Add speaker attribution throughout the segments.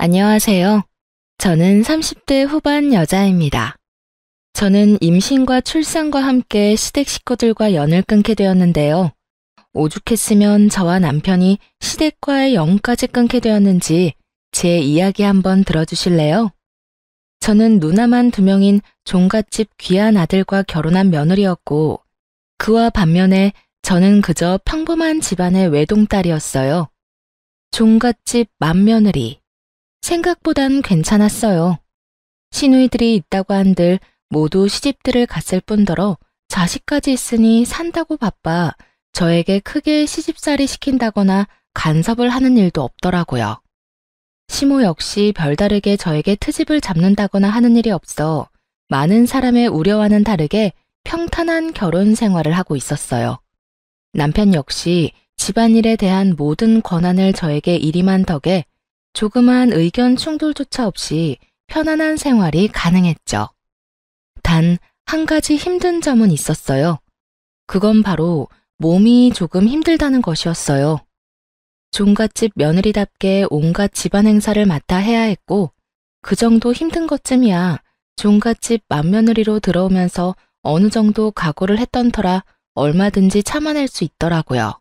Speaker 1: 안녕하세요. 저는 30대 후반 여자입니다. 저는 임신과 출산과 함께 시댁 식구들과 연을 끊게 되었는데요. 오죽했으면 저와 남편이 시댁과의 연까지 끊게 되었는지 제 이야기 한번 들어주실래요? 저는 누나만 2명인 종갓집 귀한 아들과 결혼한 며느리였고, 그와 반면에 저는 그저 평범한 집안의 외동딸이었어요. 종갓집 맏며느리. 생각보단 괜찮았어요. 시누이들이 있다고 한들 모두 시집들을 갔을 뿐더러 자식까지 있으니 산다고 바빠 저에게 크게 시집살이 시킨다거나 간섭을 하는 일도 없더라고요. 시모 역시 별다르게 저에게 트집을 잡는다거나 하는 일이 없어 많은 사람의 우려와는 다르게 평탄한 결혼 생활을 하고 있었어요. 남편 역시 집안일에 대한 모든 권한을 저에게 일임한 덕에 조그만 의견 충돌조차 없이 편안한 생활이 가능했죠. 단 한 가지 힘든 점은 있었어요. 그건 바로 몸이 조금 힘들다는 것이었어요. 종갓집 며느리답게 온갖 집안 행사를 맡아 해야 했고, 그 정도 힘든 것쯤이야 종갓집 맏며느리로 들어오면서 어느 정도 각오를 했던 터라 얼마든지 참아낼 수 있더라고요.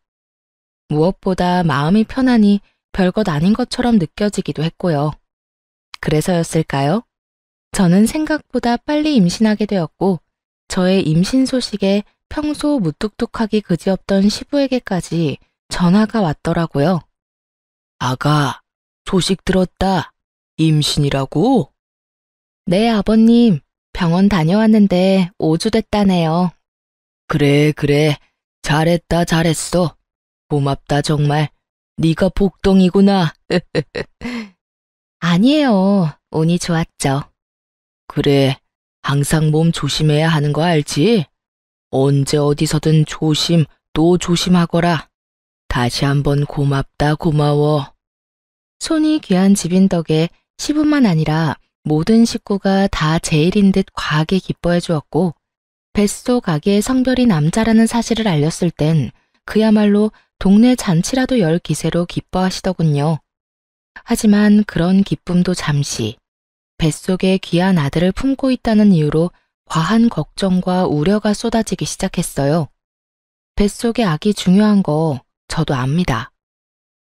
Speaker 1: 무엇보다 마음이 편하니 별것 아닌 것처럼 느껴지기도 했고요. 그래서였을까요? 저는 생각보다 빨리 임신하게 되었고, 저의 임신 소식에 평소 무뚝뚝하기 그지없던 시부에게까지 전화가 왔더라고요. 아가, 소식 들었다. 임신이라고? 네, 아버님. 병원 다녀왔는데 5주 됐다네요. 그래. 잘했다, 잘했어. 고맙다, 정말. 네가 복덩이구나. 아니에요. 운이 좋았죠. 그래, 항상 몸 조심해야 하는 거 알지? 언제 어디서든 조심 또 조심하거라. 다시 한번 고맙다, 고마워. 손이 귀한 집인 덕에 시부만 아니라 모든 식구가 다 제 일인 듯 과하게 기뻐해 주었고, 뱃속 아기의 성별이 남자라는 사실을 알렸을 땐 그야말로 동네 잔치라도 열 기세로 기뻐하시더군요. 하지만 그런 기쁨도 잠시, 뱃속에 귀한 아들을 품고 있다는 이유로 과한 걱정과 우려가 쏟아지기 시작했어요. 뱃속의 아기 중요한 거 저도 압니다.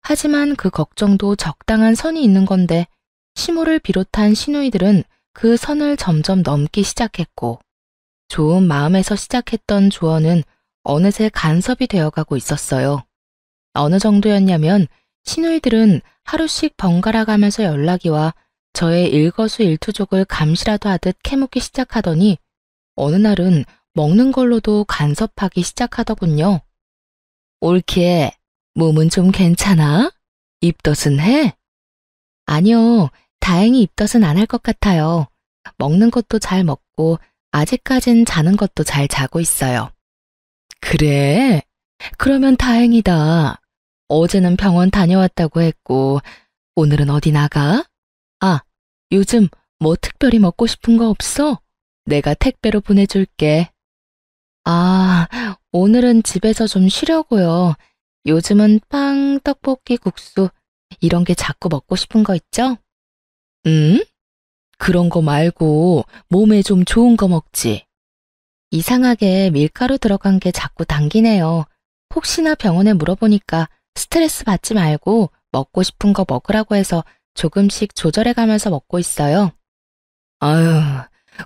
Speaker 1: 하지만 그 걱정도 적당한 선이 있는 건데, 시모를 비롯한 시누이들은 그 선을 점점 넘기 시작했고, 좋은 마음에서 시작했던 조언은 어느새 간섭이 되어가고 있었어요. 어느 정도였냐면 시누이들은 하루씩 번갈아 가면서 연락이 와 저의 일거수일투족을 감시라도 하듯 캐묻기 시작하더니 어느 날은 먹는 걸로도 간섭하기 시작하더군요. 올키에 몸은 좀 괜찮아? 입덧은 해? 아니요, 다행히 입덧은 안 할 것 같아요. 먹는 것도 잘 먹고 아직까진 자는 것도 잘 자고 있어요. 그래? 그러면 다행이다. 어제는 병원 다녀왔다고 했고, 오늘은 어디 나가? 아, 요즘 뭐 특별히 먹고 싶은 거 없어? 내가 택배로 보내줄게. 아, 오늘은 집에서 좀 쉬려고요. 요즘은 빵, 떡볶이, 국수, 이런 게 자꾸 먹고 싶은 거 있죠? 응? 그런 거 말고 몸에 좀 좋은 거 먹지. 이상하게 밀가루 들어간 게 자꾸 당기네요. 혹시나 병원에 물어보니까 스트레스 받지 말고 먹고 싶은 거 먹으라고 해서 조금씩 조절해 가면서 먹고 있어요. 아유,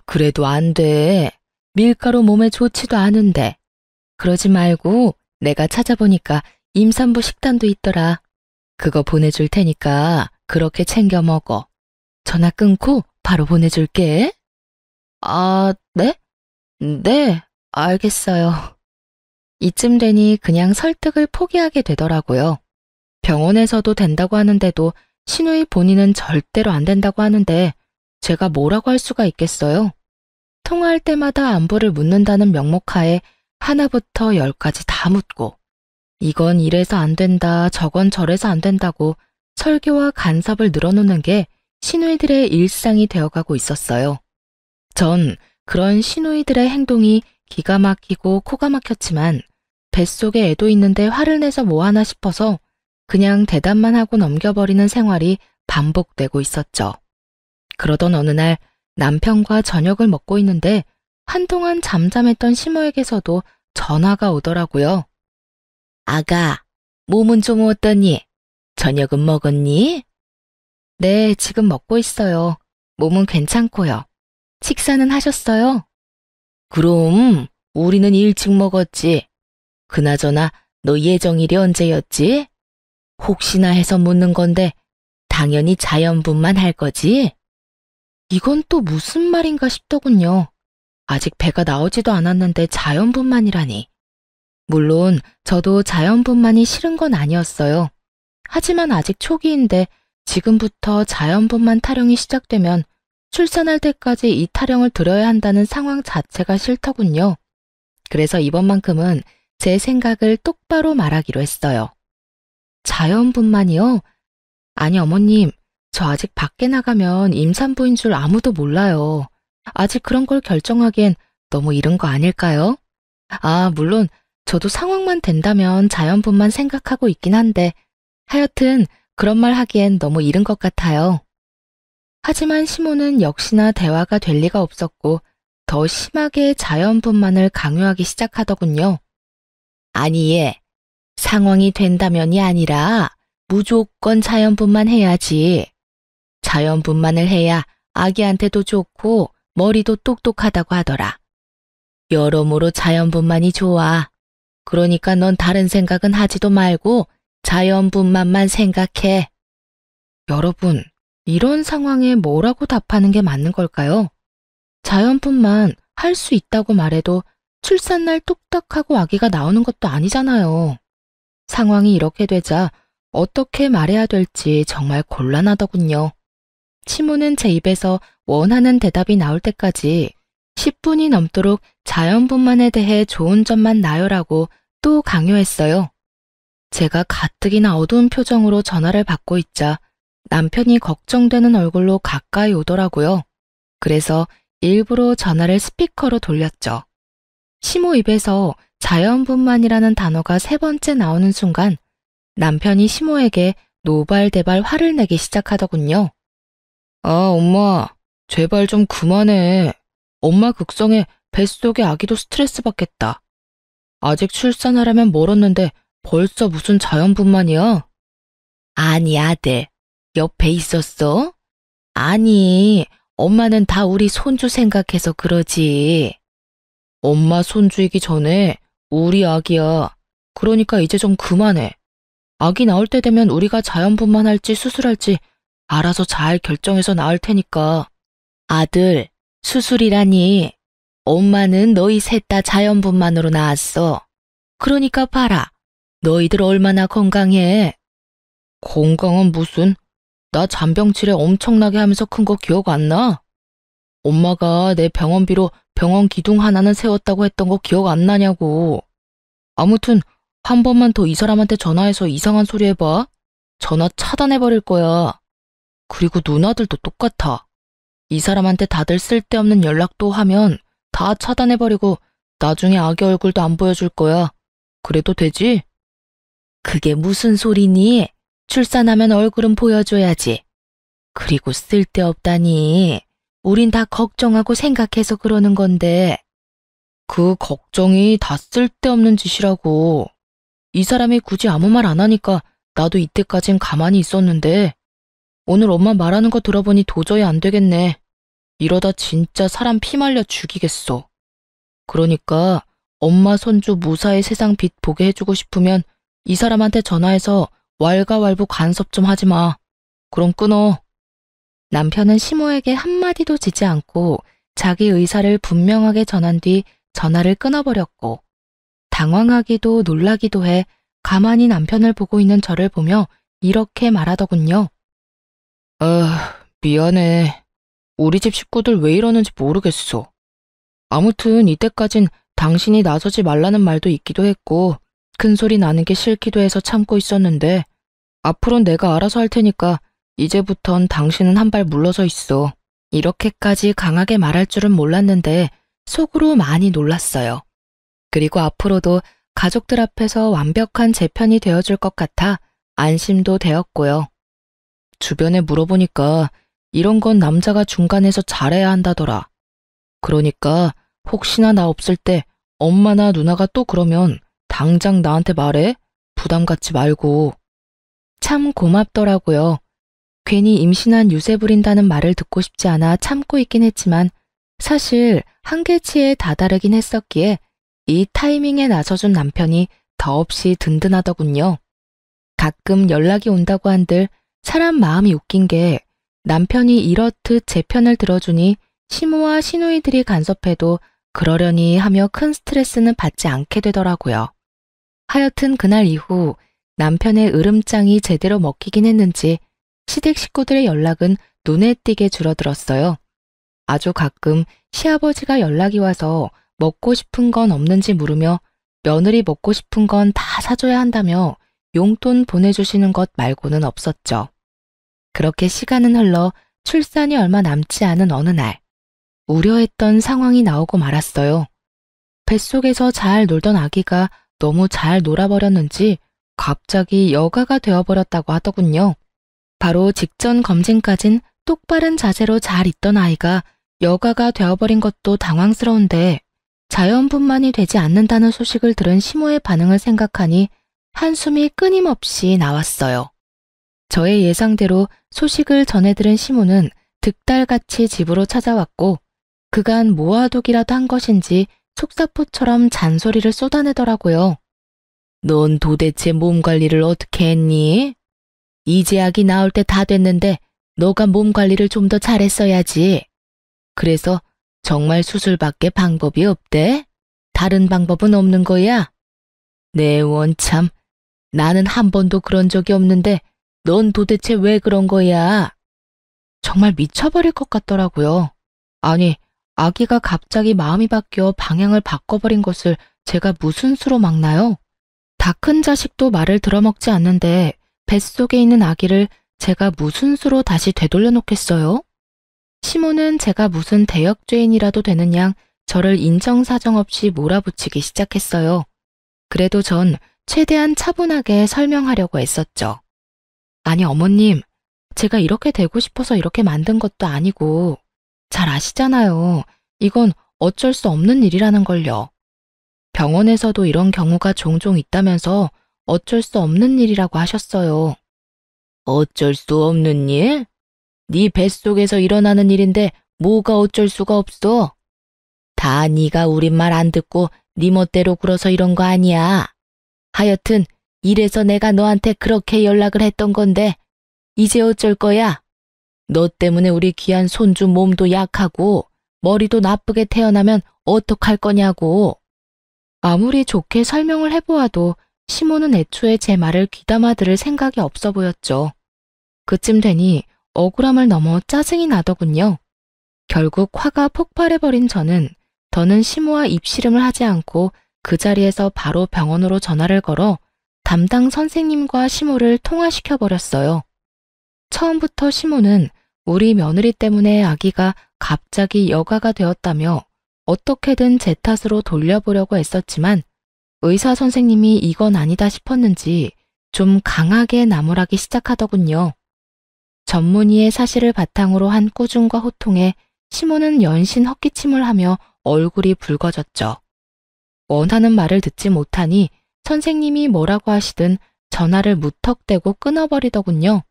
Speaker 1: 그래도 안 돼. 밀가루 몸에 좋지도 않은데. 그러지 말고 내가 찾아보니까 임산부 식단도 있더라. 그거 보내줄 테니까 그렇게 챙겨 먹어. 전화 끊고 바로 보내줄게. 아, 네? 네, 알겠어요. 이쯤 되니 그냥 설득을 포기하게 되더라고요. 병원에서도 된다고 하는데도 시누이 본인은 절대로 안 된다고 하는데 제가 뭐라고 할 수가 있겠어요? 통화할 때마다 안부를 묻는다는 명목하에 하나부터 10까지 다 묻고, 이건 이래서 안 된다, 저건 저래서 안 된다고 설교와 간섭을 늘어놓는 게 시누이들의 일상이 되어가고 있었어요. 전 그런 시누이들의 행동이 기가 막히고 코가 막혔지만 뱃속에 애도 있는데 화를 내서 뭐하나 싶어서 그냥 대답만 하고 넘겨버리는 생활이 반복되고 있었죠. 그러던 어느 날 남편과 저녁을 먹고 있는데 한동안 잠잠했던 시모에게서도 전화가 오더라고요. 아가, 몸은 좀 어떠니? 저녁은 먹었니? 네, 지금 먹고 있어요. 몸은 괜찮고요. 식사는 하셨어요? 그럼 우리는 일찍 먹었지. 그나저나 너 예정일이 언제였지? 혹시나 해서 묻는 건데 당연히 자연분만 할 거지? 이건 또 무슨 말인가 싶더군요. 아직 배가 나오지도 않았는데 자연분만이라니. 물론 저도 자연분만이 싫은 건 아니었어요. 하지만 아직 초기인데 지금부터 자연분만 타령이 시작되면 출산할 때까지 이 타령을 들어야 한다는 상황 자체가 싫더군요. 그래서 이번만큼은 제 생각을 똑바로 말하기로 했어요. 자연분만이요? 아니 어머님, 저 아직 밖에 나가면 임산부인 줄 아무도 몰라요. 아직 그런 걸 결정하기엔 너무 이른 거 아닐까요? 아, 물론 저도 상황만 된다면 자연분만 생각하고 있긴 한데 하여튼 그런 말 하기엔 너무 이른 것 같아요. 하지만 시모는 역시나 대화가 될 리가 없었고 더 심하게 자연분만을 강요하기 시작하더군요. 아니 얘, 상황이 된다면이 아니라 무조건 자연분만 해야지. 자연분만을 해야 아기한테도 좋고 머리도 똑똑하다고 하더라. 여러모로 자연분만이 좋아. 그러니까 넌 다른 생각은 하지도 말고 자연분만만 생각해. 여러분, 이런 상황에 뭐라고 답하는 게 맞는 걸까요? 자연분만 할 수 있다고 말해도 출산날 뚝딱하고 아기가 나오는 것도 아니잖아요. 상황이 이렇게 되자 어떻게 말해야 될지 정말 곤란하더군요. 시모는 제 입에서 원하는 대답이 나올 때까지 10분이 넘도록 자연분만에 대해 좋은 점만 나열하고 또 강요했어요. 제가 가뜩이나 어두운 표정으로 전화를 받고 있자 남편이 걱정되는 얼굴로 가까이 오더라고요. 그래서 일부러 전화를 스피커로 돌렸죠. 시모 입에서 자연분만이라는 단어가 3번째 나오는 순간 남편이 시모에게 노발대발 화를 내기 시작하더군요. 아, 엄마, 제발 좀 그만해. 엄마 극성에 뱃속의 아기도 스트레스 받겠다. 아직 출산하려면 멀었는데 벌써 무슨 자연분만이야? 아니, 아들, 옆에 있었어? 아니, 엄마는 다 우리 손주 생각해서 그러지. 엄마 손주이기 전에 우리 아기야. 그러니까 이제 좀 그만해. 아기 나올 때 되면 우리가 자연분만할지 수술할지 알아서 잘 결정해서 나을 테니까. 아들, 수술이라니. 엄마는 너희 셋 다 자연분만으로 낳았어. 그러니까 봐라. 너희들 얼마나 건강해. 건강은 무슨? 나 잔병치레 엄청나게 하면서 큰 거 기억 안 나? 엄마가 내 병원비로 병원 기둥 하나는 세웠다고 했던 거 기억 안 나냐고. 아무튼 한 번만 더 이 사람한테 전화해서 이상한 소리 해봐. 전화 차단해버릴 거야. 그리고 누나들도 똑같아. 이 사람한테 다들 쓸데없는 연락도 하면 다 차단해버리고 나중에 아기 얼굴도 안 보여줄 거야. 그래도 되지? 그게 무슨 소리니? 출산하면 얼굴은 보여줘야지. 그리고 쓸데없다니. 우린 다 걱정하고 생각해서 그러는 건데. 그 걱정이 다 쓸데없는 짓이라고. 이 사람이 굳이 아무 말 안 하니까 나도 이때까진 가만히 있었는데 오늘 엄마 말하는 거 들어보니 도저히 안 되겠네. 이러다 진짜 사람 피말려 죽이겠어. 그러니까 엄마 손주 무사히 세상 빛 보게 해주고 싶으면 이 사람한테 전화해서 왈가왈부 간섭 좀 하지 마. 그럼 끊어. 남편은 시모에게 한마디도 지지 않고 자기 의사를 분명하게 전한 뒤 전화를 끊어버렸고 당황하기도 놀라기도 해 가만히 남편을 보고 있는 저를 보며 이렇게 말하더군요. 미안해. 우리 집 식구들 왜 이러는지 모르겠어. 아무튼 이때까진 당신이 나서지 말라는 말도 있기도 했고 큰 소리 나는 게 싫기도 해서 참고 있었는데 앞으로는 내가 알아서 할 테니까 이제부턴 당신은 한 발 물러서 있어. 이렇게까지 강하게 말할 줄은 몰랐는데 속으로 많이 놀랐어요. 그리고 앞으로도 가족들 앞에서 완벽한 제 편이 되어줄 것 같아 안심도 되었고요. 주변에 물어보니까 이런 건 남자가 중간에서 잘해야 한다더라. 그러니까 혹시나 나 없을 때 엄마나 누나가 또 그러면 당장 나한테 말해. 부담 갖지 말고. 참 고맙더라고요. 괜히 임신한 유세 부린다는 말을 듣고 싶지 않아 참고 있긴 했지만 사실 한계치에 다다르긴 했었기에 이 타이밍에 나서준 남편이 더없이 든든하더군요. 가끔 연락이 온다고 한들 사람 마음이 웃긴 게 남편이 이렇듯 제 편을 들어주니 시모와 시누이들이 간섭해도 그러려니 하며 큰 스트레스는 받지 않게 되더라고요. 하여튼 그날 이후 남편의 으름장이 제대로 먹히긴 했는지 시댁 식구들의 연락은 눈에 띄게 줄어들었어요. 아주 가끔 시아버지가 연락이 와서 먹고 싶은 건 없는지 물으며 며느리 먹고 싶은 건 다 사줘야 한다며 용돈 보내주시는 것 말고는 없었죠. 그렇게 시간은 흘러 출산이 얼마 남지 않은 어느 날 우려했던 상황이 나오고 말았어요. 뱃속에서 잘 놀던 아기가 너무 잘 놀아버렸는지 갑자기 여가가 되어버렸다고 하더군요. 바로 직전 검진까진 똑바른 자세로 잘 있던 아이가 여가가 되어버린 것도 당황스러운데 자연분만이 되지 않는다는 소식을 들은 시모의 반응을 생각하니 한숨이 끊임없이 나왔어요. 저의 예상대로 소식을 전해들은 시모는 득달같이 집으로 찾아왔고 그간 모아두기라도 한 것인지 속사포처럼 잔소리를 쏟아내더라고요. 넌 도대체 몸 관리를 어떻게 했니? 이제 아기 나올 때 다 됐는데 너가 몸 관리를 좀 더 잘했어야지. 그래서 정말 수술밖에 방법이 없대? 다른 방법은 없는 거야? 내 원참, 나는 한 번도 그런 적이 없는데 넌 도대체 왜 그런 거야? 정말 미쳐버릴 것 같더라고요. 아니, 아기가 갑자기 마음이 바뀌어 방향을 바꿔버린 것을 제가 무슨 수로 막나요? 다 큰 자식도 말을 들어먹지 않는데 뱃속에 있는 아기를 제가 무슨 수로 다시 되돌려 놓겠어요? 시모는 제가 무슨 대역죄인이라도 되는 양 저를 인정사정 없이 몰아붙이기 시작했어요. 그래도 전 최대한 차분하게 설명하려고 애썼죠. 아니 어머님, 제가 이렇게 되고 싶어서 이렇게 만든 것도 아니고 잘 아시잖아요. 이건 어쩔 수 없는 일이라는 걸요. 병원에서도 이런 경우가 종종 있다면서 어쩔 수 없는 일이라고 하셨어요. 어쩔 수 없는 일? 네 뱃속에서 일어나는 일인데 뭐가 어쩔 수가 없어? 다 네가 우리 말 안 듣고 네 멋대로 굴어서 이런 거 아니야. 하여튼 이래서 내가 너한테 그렇게 연락을 했던 건데 이제 어쩔 거야? 너 때문에 우리 귀한 손주 몸도 약하고 머리도 나쁘게 태어나면 어떡할 거냐고. 아무리 좋게 설명을 해보아도 시모는 애초에 제 말을 귀담아 들을 생각이 없어 보였죠. 그쯤 되니 억울함을 넘어 짜증이 나더군요. 결국 화가 폭발해버린 저는 더는 시모와 입씨름을 하지 않고 그 자리에서 바로 병원으로 전화를 걸어 담당 선생님과 시모를 통화시켜버렸어요. 처음부터 시모는 우리 며느리 때문에 아기가 갑자기 여가가 되었다며 어떻게든 제 탓으로 돌려보려고 애썼지만 의사 선생님이 이건 아니다 싶었는지 좀 강하게 나무라기 시작하더군요. 전문의의 사실을 바탕으로 한 꾸중과 호통에 시모는 연신 헛기침을 하며 얼굴이 붉어졌죠. 원하는 말을 듣지 못하니 선생님이 뭐라고 하시든 전화를 무턱대고 끊어버리더군요.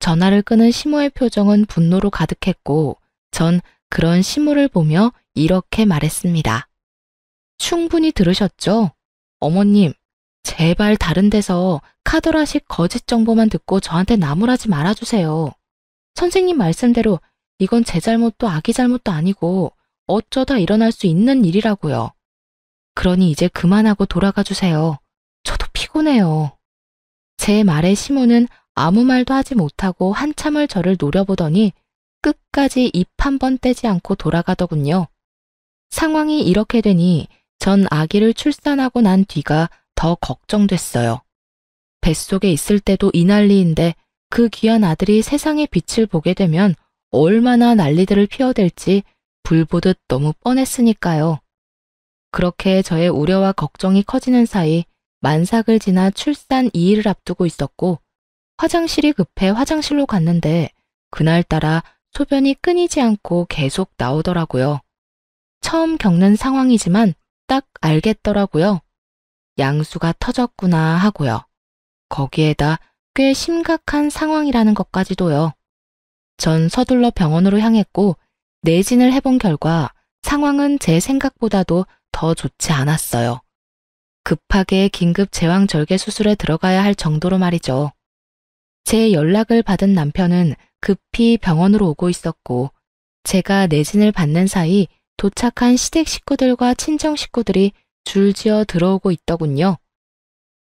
Speaker 1: 전화를 끊은 시모의 표정은 분노로 가득했고 전 그런 시모를 보며 이렇게 말했습니다. 충분히 들으셨죠? 어머님, 제발 다른 데서 카더라식 거짓 정보만 듣고 저한테 나무라지 말아주세요. 선생님 말씀대로 이건 제 잘못도 아기 잘못도 아니고 어쩌다 일어날 수 있는 일이라고요. 그러니 이제 그만하고 돌아가 주세요. 저도 피곤해요. 제 말에 시모는 아무 말도 하지 못하고 한참을 저를 노려보더니 끝까지 입 한 번 떼지 않고 돌아가더군요. 상황이 이렇게 되니 전 아기를 출산하고 난 뒤가 더 걱정됐어요. 뱃속에 있을 때도 이 난리인데 그 귀한 아들이 세상의 빛을 보게 되면 얼마나 난리들을 피워댈지 불보듯 너무 뻔했으니까요. 그렇게 저의 우려와 걱정이 커지는 사이 만삭을 지나 출산 2일을 앞두고 있었고 화장실이 급해 화장실로 갔는데 그날따라 소변이 끊이지 않고 계속 나오더라고요. 처음 겪는 상황이지만 딱 알겠더라고요. 양수가 터졌구나 하고요. 거기에다 꽤 심각한 상황이라는 것까지도요. 전 서둘러 병원으로 향했고 내진을 해본 결과 상황은 제 생각보다도 더 좋지 않았어요. 급하게 긴급 제왕절개 수술에 들어가야 할 정도로 말이죠. 제 연락을 받은 남편은 급히 병원으로 오고 있었고 제가 내진을 받는 사이 도착한 시댁 식구들과 친정 식구들이 줄지어 들어오고 있더군요.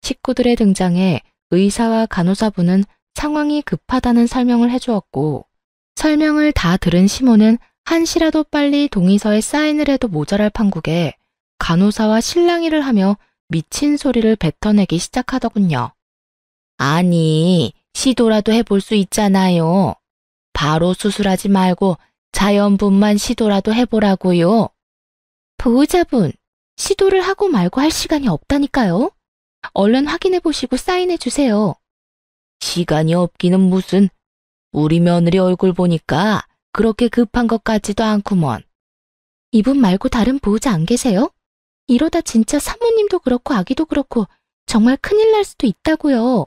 Speaker 1: 식구들의 등장에 의사와 간호사분은 상황이 급하다는 설명을 해주었고 설명을 다 들은 시모는 한시라도 빨리 동의서에 사인을 해도 모자랄 판국에 간호사와 실랑이를 하며 미친 소리를 뱉어내기 시작하더군요. 아니, 시도라도 해볼 수 있잖아요. 바로 수술하지 말고 자연분만 시도라도 해보라고요. 보호자분, 시도를 하고 말고 할 시간이 없다니까요. 얼른 확인해보시고 사인해주세요. 시간이 없기는 무슨. 우리 며느리 얼굴 보니까 그렇게 급한 것 같지도 않구먼. 이분 말고 다른 보호자 안 계세요? 이러다 진짜 사모님도 그렇고 아기도 그렇고 정말 큰일 날 수도 있다고요.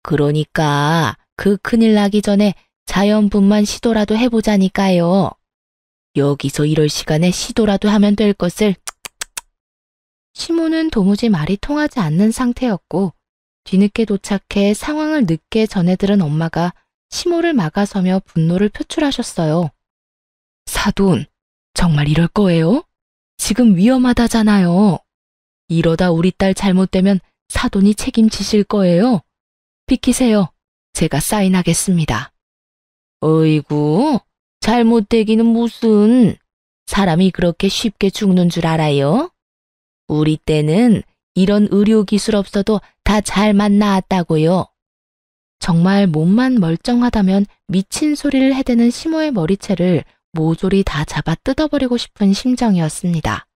Speaker 1: 그러니까 그 큰일 나기 전에 자연분만 시도라도 해보자니까요. 여기서 이럴 시간에 시도라도 하면 될 것을. 시모는 도무지 말이 통하지 않는 상태였고 뒤늦게 도착해 상황을 늦게 전해들은 엄마가 시모를 막아서며 분노를 표출하셨어요. 사돈, 정말 이럴 거예요? 지금 위험하다잖아요. 이러다 우리 딸 잘못되면 사돈이 책임지실 거예요. 비키세요. 제가 사인하겠습니다. 어이구, 잘못되기는 무슨. 사람이 그렇게 쉽게 죽는 줄 알아요? 우리 때는 이런 의료기술 없어도 다 잘만 나았다고요. 정말 몸만 멀쩡하다면 미친 소리를 해대는 시모의 머리채를 모조리 다 잡아 뜯어버리고 싶은 심정이었습니다.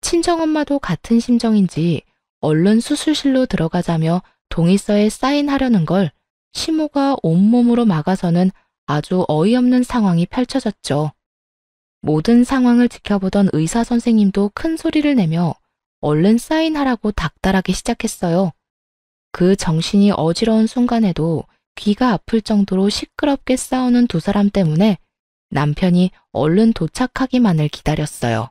Speaker 1: 친정엄마도 같은 심정인지 얼른 수술실로 들어가자며 동의서에 사인하려는 걸 시모가 온몸으로 막아서는 아주 어이없는 상황이 펼쳐졌죠. 모든 상황을 지켜보던 의사 선생님도 큰 소리를 내며 얼른 사인하라고 닥달하기 시작했어요. 그 정신이 어지러운 순간에도 귀가 아플 정도로 시끄럽게 싸우는 두 사람 때문에 남편이 얼른 도착하기만을 기다렸어요.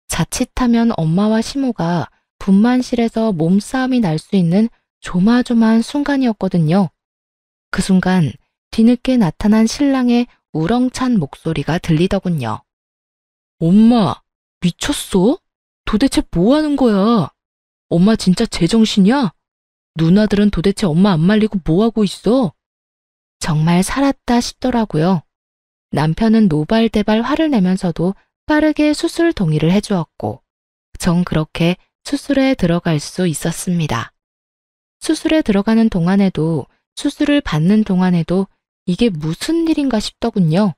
Speaker 1: 자칫하면 엄마와 시모가 분만실에서 몸싸움이 날 수 있는 조마조마한 순간이었거든요. 그 순간 뒤늦게 나타난 신랑의 우렁찬 목소리가 들리더군요. 엄마, 미쳤어? 도대체 뭐 하는 거야? 엄마 진짜 제정신이야? 누나들은 도대체 엄마 안 말리고 뭐 하고 있어? 정말 살았다 싶더라고요. 남편은 노발대발 화를 내면서도 빠르게 수술 동의를 해주었고 전 그렇게 수술에 들어갈 수 있었습니다. 수술에 들어가는 동안에도 수술을 받는 동안에도 이게 무슨 일인가 싶더군요.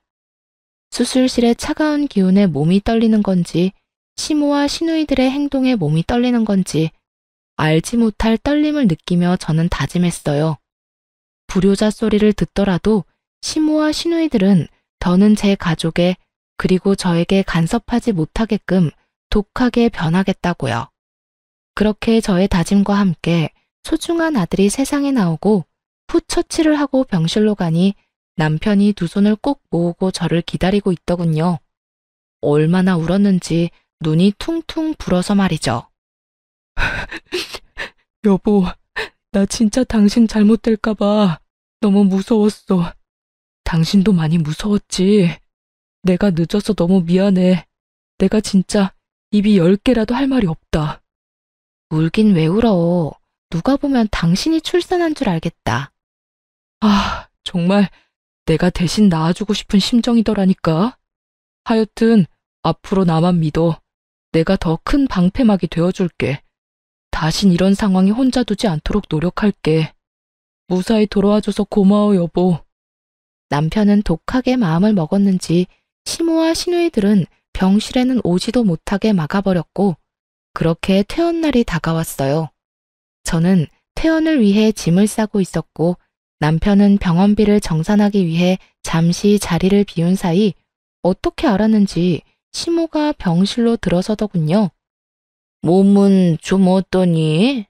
Speaker 1: 수술실의 차가운 기운에 몸이 떨리는 건지 시모와 시누이들의 행동에 몸이 떨리는 건지 알지 못할 떨림을 느끼며 저는 다짐했어요. 불효자 소리를 듣더라도 시모와 시누이들은 더는 제 가족에 그리고 저에게 간섭하지 못하게끔 독하게 변하겠다고요. 그렇게 저의 다짐과 함께 소중한 아들이 세상에 나오고 풋처치를 하고 병실로 가니 남편이 두 손을 꼭 모으고 저를 기다리고 있더군요. 얼마나 울었는지 눈이 퉁퉁 불어서 말이죠. 여보, 나 진짜 당신 잘못될까봐 너무 무서웠어. 당신도 많이 무서웠지. 내가 늦어서 너무 미안해. 내가 진짜 입이 10개라도 할 말이 없다. 울긴 왜 울어. 누가 보면 당신이 출산한 줄 알겠다. 아, 정말 내가 대신 낳아주고 싶은 심정이더라니까. 하여튼 앞으로 나만 믿어. 내가 더 큰 방패막이 되어줄게. 다신 이런 상황에 혼자 두지 않도록 노력할게. 무사히 돌아와줘서 고마워, 여보. 남편은 독하게 마음을 먹었는지 시모와 시누이들은 병실에는 오지도 못하게 막아버렸고 그렇게 퇴원날이 다가왔어요. 저는 퇴원을 위해 짐을 싸고 있었고 남편은 병원비를 정산하기 위해 잠시 자리를 비운 사이 어떻게 알았는지 시모가 병실로 들어서더군요. 몸은 좀 어떠니?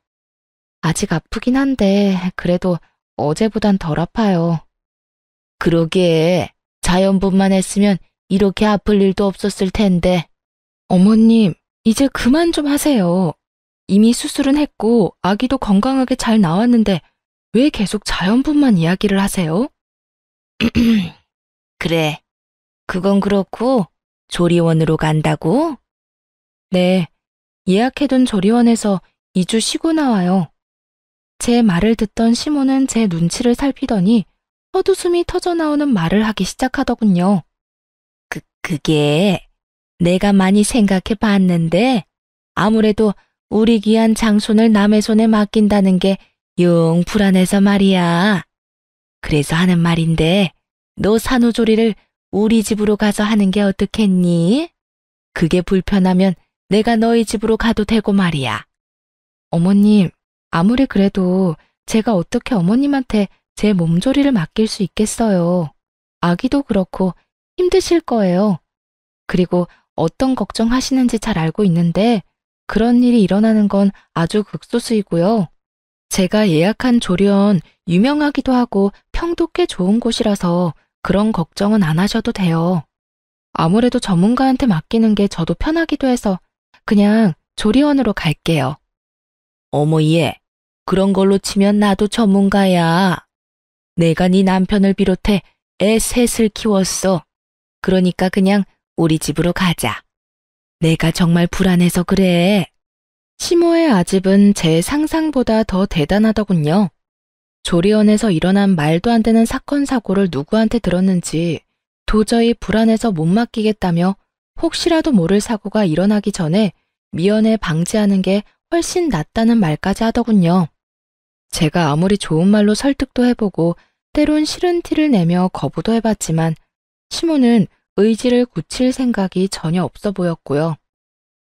Speaker 1: 아직 아프긴 한데 그래도 어제보단 덜 아파요. 그러게 자연분만 했으면 이렇게 아플 일도 없었을 텐데. 어머님, 이제 그만 좀 하세요. 이미 수술은 했고 아기도 건강하게 잘 나왔는데 왜 계속 자연분만 이야기를 하세요? 그래, 그건 그렇고 조리원으로 간다고? 네, 예약해둔 조리원에서 2주 쉬고 나와요. 제 말을 듣던 시모는 제 눈치를 살피더니 헛웃음이 터져나오는 말을 하기 시작하더군요. 그게 내가 많이 생각해 봤는데 아무래도 우리 귀한 장손을 남의 손에 맡긴다는 게 영 불안해서 말이야. 그래서 하는 말인데 너 산후조리를 우리 집으로 가서 하는 게 어떻겠니? 그게 불편하면 내가 너희 집으로 가도 되고 말이야. 어머님, 아무리 그래도 제가 어떻게 어머님한테 제 몸조리를 맡길 수 있겠어요. 아기도 그렇고 힘드실 거예요. 그리고 어떤 걱정하시는지 잘 알고 있는데 그런 일이 일어나는 건 아주 극소수이고요. 제가 예약한 조리원 유명하기도 하고 평도 꽤 좋은 곳이라서 그런 걱정은 안 하셔도 돼요. 아무래도 전문가한테 맡기는 게 저도 편하기도 해서 그냥 조리원으로 갈게요. 어머 얘, 그런 걸로 치면 나도 전문가야. 내가 네 남편을 비롯해 애 셋을 키웠어. 그러니까 그냥 우리 집으로 가자. 내가 정말 불안해서 그래. 시모의 아집은 제 상상보다 더 대단하더군요. 조리원에서 일어난 말도 안 되는 사건 사고를 누구한테 들었는지 도저히 불안해서 못 맡기겠다며 혹시라도 모를 사고가 일어나기 전에 미연에 방지하는 게 훨씬 낫다는 말까지 하더군요. 제가 아무리 좋은 말로 설득도 해보고 때론 싫은 티를 내며 거부도 해봤지만 시모는 의지를 굳힐 생각이 전혀 없어 보였고요.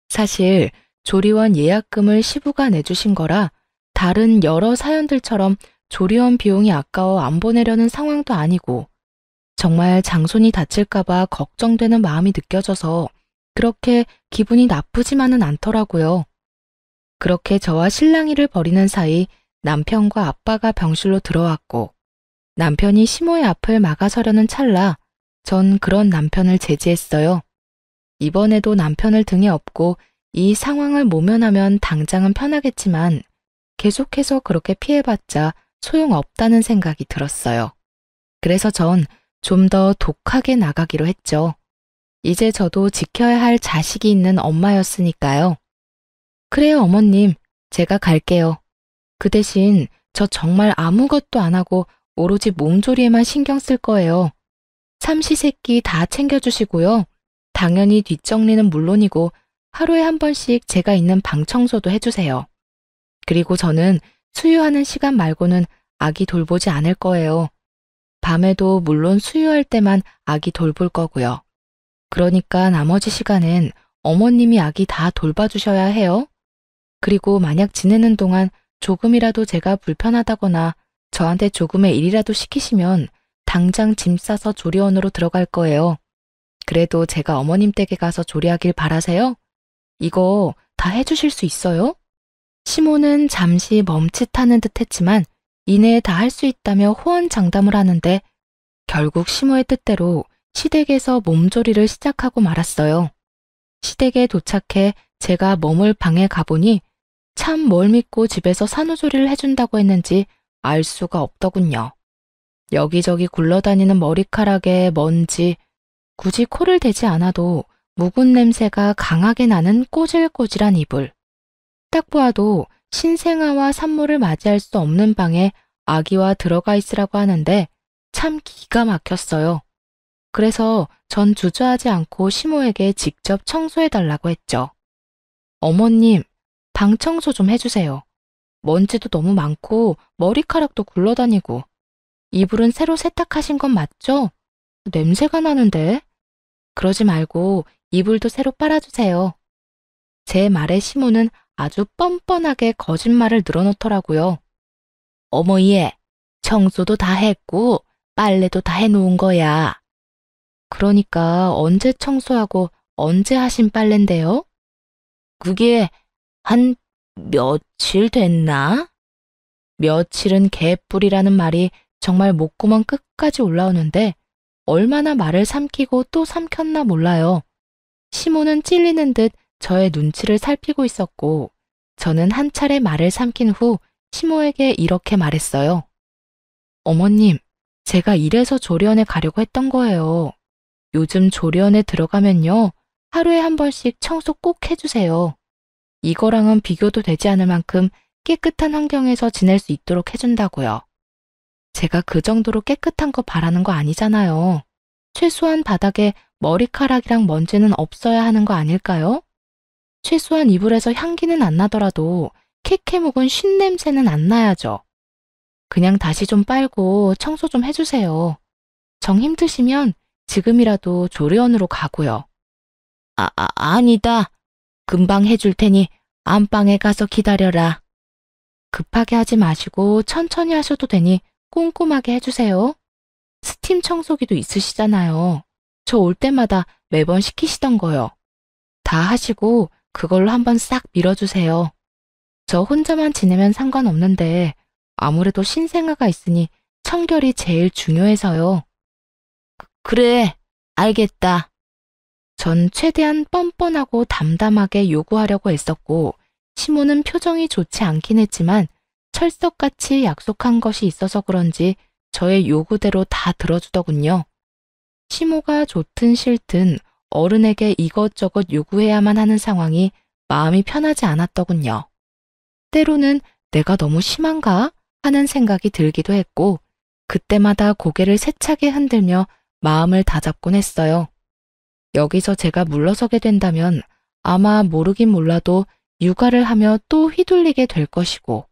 Speaker 1: 사실 조리원 예약금을 시부가 내주신 거라 다른 여러 사연들처럼 조리원 비용이 아까워 안 보내려는 상황도 아니고 정말 장손이 다칠까봐 걱정되는 마음이 느껴져서 그렇게 기분이 나쁘지만은 않더라고요. 그렇게 저와 실랑이를 벌이는 사이 남편과 아빠가 병실로 들어왔고 남편이 시모의 앞을 막아서려는 찰나 전 그런 남편을 제지했어요. 이번에도 남편을 등에 업고 이 상황을 모면하면 당장은 편하겠지만 계속해서 그렇게 피해봤자 소용없다는 생각이 들었어요. 그래서 전 좀 더 독하게 나가기로 했죠. 이제 저도 지켜야 할 자식이 있는 엄마였으니까요. 그래요, 어머님. 제가 갈게요. 그 대신 저 정말 아무것도 안 하고 오로지 몸조리에만 신경 쓸 거예요. 삼시세끼 다 챙겨주시고요. 당연히 뒷정리는 물론이고 하루에 한 번씩 제가 있는 방 청소도 해주세요. 그리고 저는 수유하는 시간 말고는 아기 돌보지 않을 거예요. 밤에도 물론 수유할 때만 아기 돌볼 거고요. 그러니까 나머지 시간엔 어머님이 아기 다 돌봐주셔야 해요. 그리고 만약 지내는 동안 조금이라도 제가 불편하다거나 저한테 조금의 일이라도 시키시면 당장 짐 싸서 조리원으로 들어갈 거예요. 그래도 제가 어머님 댁에 가서 조리하길 바라세요? 이거 다 해주실 수 있어요? 시모는 잠시 멈칫하는 듯 했지만 이내에 다 할 수 있다며 호언장담을 하는데 결국 시모의 뜻대로 시댁에서 몸조리를 시작하고 말았어요. 시댁에 도착해 제가 머물 방에 가보니 참 뭘 믿고 집에서 산후조리를 해준다고 했는지 알 수가 없더군요. 여기저기 굴러다니는 머리카락에 먼지, 굳이 코를 대지 않아도 묵은 냄새가 강하게 나는 꼬질꼬질한 이불. 딱 보아도 신생아와 산모를 맞이할 수 없는 방에 아기와 들어가 있으라고 하는데 참 기가 막혔어요. 그래서 전 주저하지 않고 시모에게 직접 청소해달라고 했죠. 어머님, 방 청소 좀 해주세요. 먼지도 너무 많고 머리카락도 굴러다니고. 이불은 새로 세탁하신 건 맞죠? 냄새가 나는데? 그러지 말고 이불도 새로 빨아주세요. 제 말에 시모는 아주 뻔뻔하게 거짓말을 늘어놓더라고요. 어머 얘, 청소도 다 했고 빨래도 다 해놓은 거야. 그러니까 언제 청소하고 언제 하신 빨랜데요? 그게 한 며칠 됐나? 며칠은 개뿔이라는 말이 정말 목구멍 끝까지 올라오는데 얼마나 말을 삼키고 또 삼켰나 몰라요. 시모는 찔리는 듯 저의 눈치를 살피고 있었고 저는 한 차례 말을 삼킨 후 시모에게 이렇게 말했어요. 어머님, 제가 이래서 조리원에 가려고 했던 거예요. 요즘 조리원에 들어가면요. 하루에 한 번씩 청소 꼭 해주세요. 이거랑은 비교도 되지 않을 만큼 깨끗한 환경에서 지낼 수 있도록 해준다고요. 제가 그 정도로 깨끗한 거 바라는 거 아니잖아요. 최소한 바닥에 머리카락이랑 먼지는 없어야 하는 거 아닐까요? 최소한 이불에서 향기는 안 나더라도 캐캐 묵은 쉰냄새는 안 나야죠. 그냥 다시 좀 빨고 청소 좀 해주세요. 정 힘드시면 지금이라도 조리원으로 가고요. 아니다. 금방 해줄 테니 안방에 가서 기다려라. 급하게 하지 마시고 천천히 하셔도 되니 꼼꼼하게 해주세요. 스팀 청소기도 있으시잖아요. 저 올 때마다 매번 시키시던 거요. 다 하시고 그걸로 한번 싹 밀어주세요. 저 혼자만 지내면 상관없는데 아무래도 신생아가 있으니 청결이 제일 중요해서요. 그래, 알겠다. 전 최대한 뻔뻔하고 담담하게 요구하려고 애썼고 시모는 표정이 좋지 않긴 했지만 철석같이 약속한 것이 있어서 그런지 저의 요구대로 다 들어주더군요. 시모가 좋든 싫든 어른에게 이것저것 요구해야만 하는 상황이 마음이 편하지 않았더군요. 때로는 내가 너무 심한가 하는 생각이 들기도 했고 그때마다 고개를 세차게 흔들며 마음을 다잡곤 했어요. 여기서 제가 물러서게 된다면 아마 모르긴 몰라도 육아를 하며 또 휘둘리게 될 것이고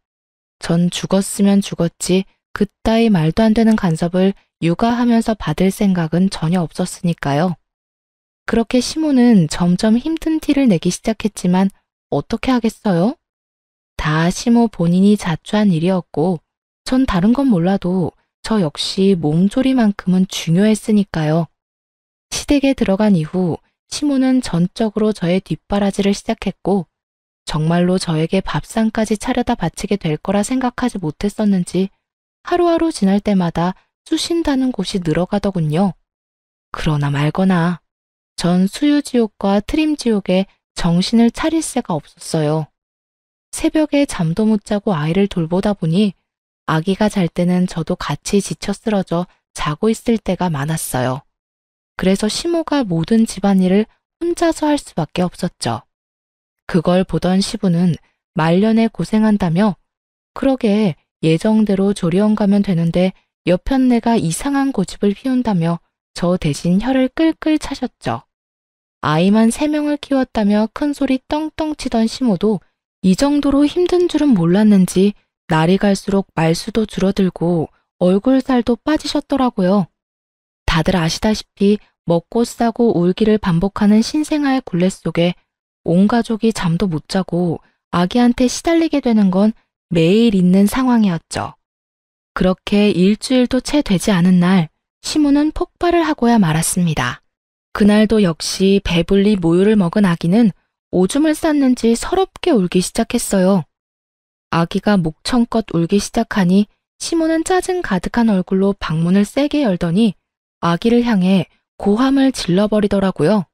Speaker 1: 전 죽었으면 죽었지 그따위 말도 안 되는 간섭을 육아하면서 받을 생각은 전혀 없었으니까요. 그렇게 시모는 점점 힘든 티를 내기 시작했지만 어떻게 하겠어요? 다 시모 본인이 자초한 일이었고 전 다른 건 몰라도 저 역시 몸조리만큼은 중요했으니까요. 시댁에 들어간 이후 시모는 전적으로 저의 뒷바라지를 시작했고 정말로 저에게 밥상까지 차려다 바치게 될 거라 생각하지 못했었는지 하루하루 지날 때마다 쑤신다는 곳이 늘어가더군요. 그러나 말거나 전 수유지옥과 트림지옥에 정신을 차릴 새가 없었어요. 새벽에 잠도 못 자고 아이를 돌보다 보니 아기가 잘 때는 저도 같이 지쳐 쓰러져 자고 있을 때가 많았어요. 그래서 시모가 모든 집안일을 혼자서 할 수밖에 없었죠. 그걸 보던 시부는 말년에 고생한다며 그러게 예정대로 조리원 가면 되는데 여편네가 이상한 고집을 피운다며 저 대신 혀를 끌끌 차셨죠. 아이만 3명을 키웠다며 큰소리 떵떵 치던 시모도 이 정도로 힘든 줄은 몰랐는지 날이 갈수록 말수도 줄어들고 얼굴살도 빠지셨더라고요. 다들 아시다시피 먹고 싸고 울기를 반복하는 신생아의 굴레 속에 온 가족이 잠도 못 자고 아기한테 시달리게 되는 건 매일 있는 상황이었죠. 그렇게 일주일도 채 되지 않은 날 시모는 폭발을 하고야 말았습니다. 그날도 역시 배불리 모유를 먹은 아기는 오줌을 쌌는지 서럽게 울기 시작했어요. 아기가 목청껏 울기 시작하니 시모는 짜증 가득한 얼굴로 방문을 세게 열더니 아기를 향해 고함을 질러버리더라고요.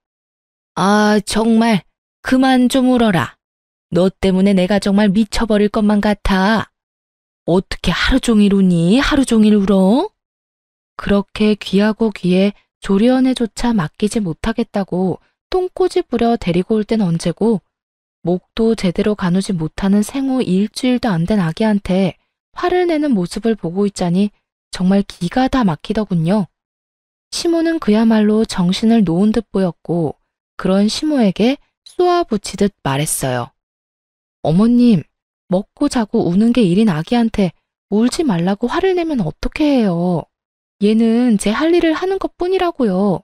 Speaker 1: 아, 정말 그만 좀 울어라. 너 때문에 내가 정말 미쳐버릴 것만 같아. 어떻게 하루 종일 우니? 하루 종일 울어? 그렇게 귀하고 귀에 조리원에조차 맡기지 못하겠다고 똥꼬지 부려 데리고 올 땐 언제고 목도 제대로 가누지 못하는 생후 일주일도 안 된 아기한테 화를 내는 모습을 보고 있자니 정말 기가 다 막히더군요. 시모는 그야말로 정신을 놓은 듯 보였고 그런 시모에게 쏘아붙이듯 말했어요. 어머님, 먹고 자고 우는 게 일인 아기한테 울지 말라고 화를 내면 어떻게 해요? 얘는 제 할 일을 하는 것뿐이라고요.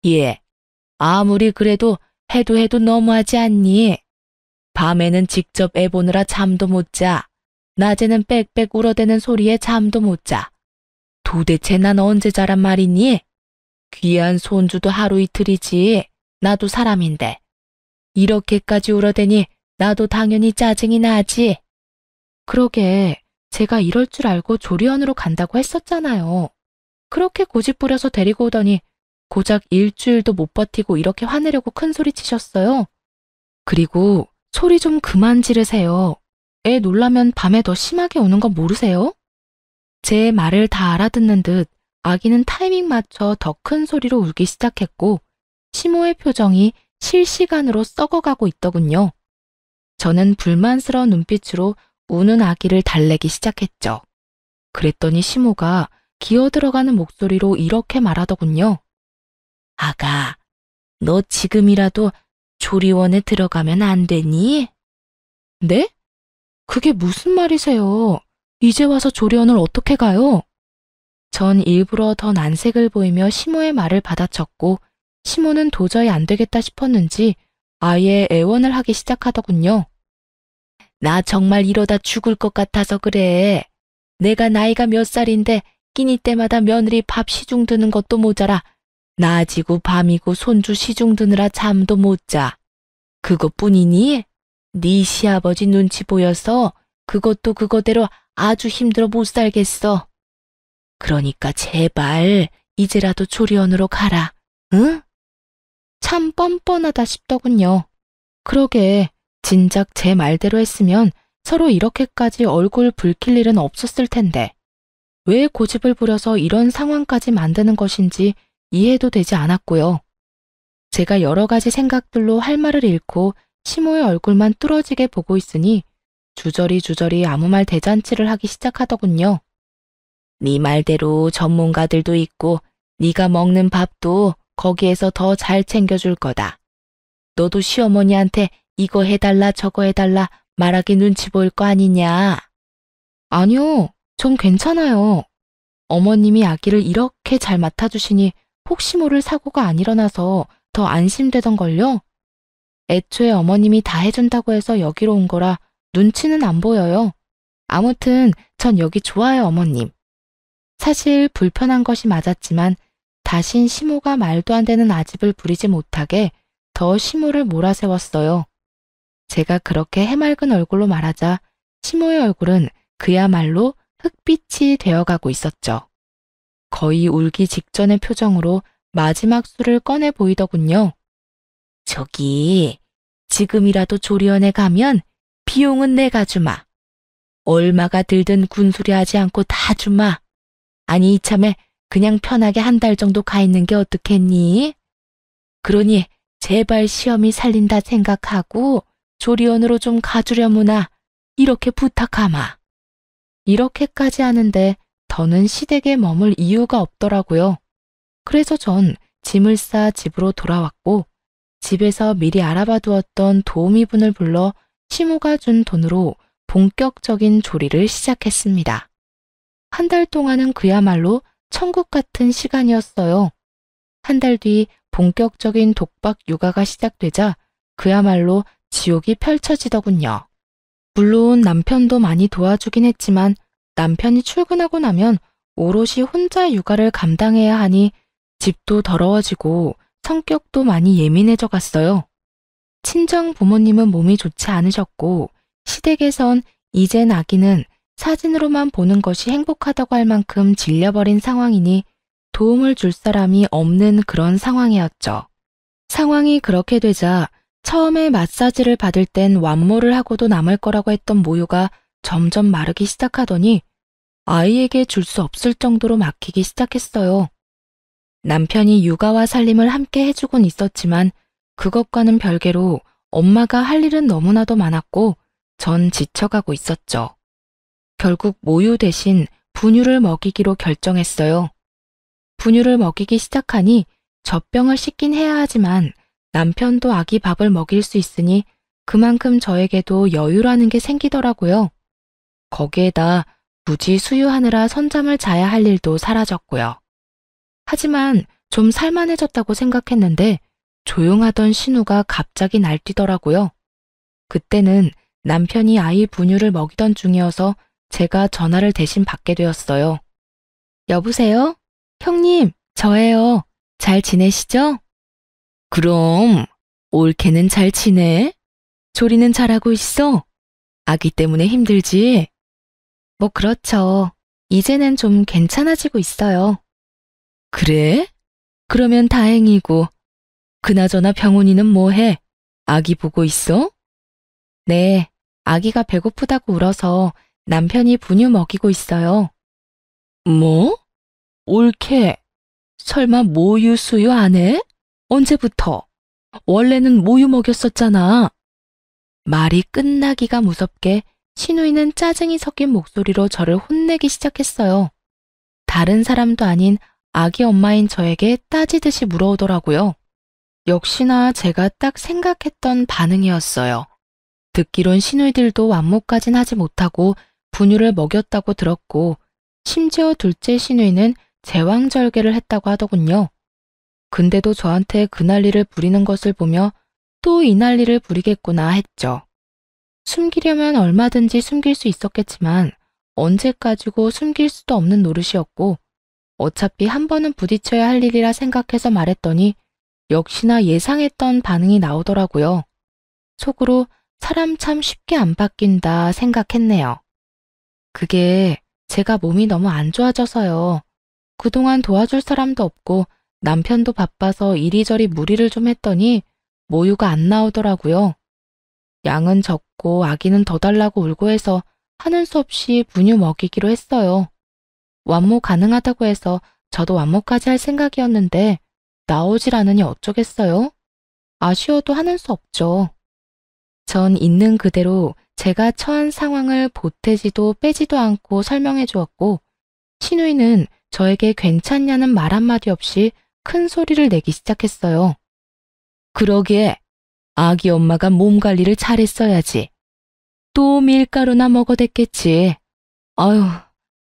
Speaker 1: 예, 아무리 그래도 해도 너무하지 않니? 밤에는 직접 애 보느라 잠도 못 자. 낮에는 빽빽 울어대는 소리에 잠도 못 자. 도대체 난 언제 자란 말이니? 귀한 손주도 하루 이틀이지. 나도 사람인데. 이렇게까지 울어대니 나도 당연히 짜증이 나지. 그러게 제가 이럴 줄 알고 조리원으로 간다고 했었잖아요. 그렇게 고집 부려서 데리고 오더니 고작 일주일도 못 버티고 이렇게 화내려고 큰 소리 치셨어요. 그리고 소리 좀 그만 지르세요. 애 놀라면 밤에 더 심하게 우는 거 모르세요? 제 말을 다 알아듣는 듯 아기는 타이밍 맞춰 더 큰 소리로 울기 시작했고 시모의 표정이 실시간으로 썩어가고 있더군요. 저는 불만스러운 눈빛으로 우는 아기를 달래기 시작했죠. 그랬더니 시모가 기어들어가는 목소리로 이렇게 말하더군요. 아가, 너 지금이라도 조리원에 들어가면 안 되니? 네? 그게 무슨 말이세요? 이제 와서 조리원을 어떻게 가요? 전 일부러 더 난색을 보이며 시모의 말을 받아쳤고 시모는 도저히 안 되겠다 싶었는지 아예 애원을 하기 시작하더군요. 나 정말 이러다 죽을 것 같아서 그래. 내가 나이가 몇 살인데 끼니 때마다 며느리 밥 시중 드는 것도 모자라 낮이고 밤이고 손주 시중 드느라 잠도 못 자. 그것뿐이니? 네 시아버지 눈치 보여서 그것도 그거대로 아주 힘들어 못 살겠어. 그러니까 제발 이제라도 조리원으로 가라. 응? 참 뻔뻔하다 싶더군요. 그러게 진작 제 말대로 했으면 서로 이렇게까지 얼굴 붉힐 일은 없었을 텐데 왜 고집을 부려서 이런 상황까지 만드는 것인지 이해도 되지 않았고요. 제가 여러 가지 생각들로 할 말을 잃고 시모의 얼굴만 뚫어지게 보고 있으니 주저리 아무 말 대잔치를 하기 시작하더군요. 네 말대로 전문가들도 있고 네가 먹는 밥도 거기에서 더 잘 챙겨줄 거다. 너도 시어머니한테 이거 해달라 저거 해달라 말하기 눈치 보일 거 아니냐. 아니요, 전 괜찮아요. 어머님이 아기를 이렇게 잘 맡아주시니 혹시 모를 사고가 안 일어나서 더 안심되던걸요. 애초에 어머님이 다 해준다고 해서 여기로 온 거라 눈치는 안 보여요. 아무튼 전 여기 좋아요, 어머님. 사실 불편한 것이 맞았지만 다신 시모가 말도 안 되는 아집을 부리지 못하게 더 시모를 몰아세웠어요. 제가 그렇게 해맑은 얼굴로 말하자 시모의 얼굴은 그야말로 흑빛이 되어가고 있었죠. 거의 울기 직전의 표정으로 마지막 술을 꺼내 보이더군요. 저기, 지금이라도 조리원에 가면 비용은 내가 주마. 얼마가 들든 군소리 하지 않고 다 주마. 아니 이참에 그냥 편하게 한 달 정도 가 있는 게 어떻겠니? 그러니 제발 시험이 살린다 생각하고 조리원으로 좀 가주려무나 이렇게 부탁하마. 이렇게까지 하는데 더는 시댁에 머물 이유가 없더라고요. 그래서 전 짐을 싸 집으로 돌아왔고 집에서 미리 알아봐 두었던 도우미분을 불러 시모가 준 돈으로 본격적인 조리를 시작했습니다. 한 달 동안은 그야말로 천국 같은 시간이었어요. 한 달 뒤 본격적인 독박 육아가 시작되자 그야말로 지옥이 펼쳐지더군요. 물론 남편도 많이 도와주긴 했지만 남편이 출근하고 나면 오롯이 혼자 육아를 감당해야 하니 집도 더러워지고 성격도 많이 예민해져 갔어요. 친정 부모님은 몸이 좋지 않으셨고 시댁에선 이젠 아기는 사진으로만 보는 것이 행복하다고 할 만큼 질려버린 상황이니 도움을 줄 사람이 없는 그런 상황이었죠. 상황이 그렇게 되자 처음에 마사지를 받을 땐 완모를 하고도 남을 거라고 했던 모유가 점점 마르기 시작하더니 아이에게 줄 수 없을 정도로 막히기 시작했어요. 남편이 육아와 살림을 함께 해주곤 있었지만 그것과는 별개로 엄마가 할 일은 너무나도 많았고 전 지쳐가고 있었죠. 결국 모유 대신 분유를 먹이기로 결정했어요. 분유를 먹이기 시작하니 젖병을 씻긴 해야 하지만 남편도 아기 밥을 먹일 수 있으니 그만큼 저에게도 여유라는 게 생기더라고요. 거기에다 굳이 수유하느라 선잠을 자야 할 일도 사라졌고요. 하지만 좀 살만해졌다고 생각했는데 조용하던 신우가 갑자기 날뛰더라고요. 그때는 남편이 아이 분유를 먹이던 중이어서 제가 전화를 대신 받게 되었어요. 여보세요? 형님, 저예요. 잘 지내시죠? 그럼 올케는 잘 지내? 조리는 잘하고 있어? 아기 때문에 힘들지? 뭐 그렇죠. 이제는 좀 괜찮아지고 있어요. 그래? 그러면 다행이고. 그나저나 병훈이는 뭐해? 아기 보고 있어? 네, 아기가 배고프다고 울어서 남편이 분유 먹이고 있어요. 뭐? 올케, 설마 모유 수유 안 해? 언제부터? 원래는 모유 먹였었잖아. 말이 끝나기가 무섭게 신우이는 짜증이 섞인 목소리로 저를 혼내기 시작했어요. 다른 사람도 아닌 아기 엄마인 저에게 따지듯이 물어오더라고요. 역시나 제가 딱 생각했던 반응이었어요. 듣기론 시누이들도 완모까진 하지 못하고 분유를 먹였다고 들었고, 심지어 둘째 시누이는 제왕절개를 했다고 하더군요. 근데도 저한테 그 난리를 부리는 것을 보며 또 이 난리를 부리겠구나 했죠. 숨기려면 얼마든지 숨길 수 있었겠지만 언제까지고 숨길 수도 없는 노릇이었고, 어차피 한 번은 부딪혀야 할 일이라 생각해서 말했더니 역시나 예상했던 반응이 나오더라고요. 속으로 사람 참 쉽게 안 바뀐다 생각했네요. 그게 제가 몸이 너무 안 좋아져서요. 그동안 도와줄 사람도 없고 남편도 바빠서 이리저리 무리를 좀 했더니 모유가 안 나오더라고요. 양은 적고 아기는 더 달라고 울고 해서 하는 수 없이 분유 먹이기로 했어요. 완모 가능하다고 해서 저도 완모까지 할 생각이었는데 나오질 않으니 어쩌겠어요? 아쉬워도 하는 수 없죠. 전 있는 그대로 제가 처한 상황을 보태지도 빼지도 않고 설명해 주었고, 시누이는 저에게 괜찮냐는 말 한마디 없이 큰 소리를 내기 시작했어요. 그러게 아기 엄마가 몸 관리를 잘했어야지. 또 밀가루나 먹어댔겠지. 아유,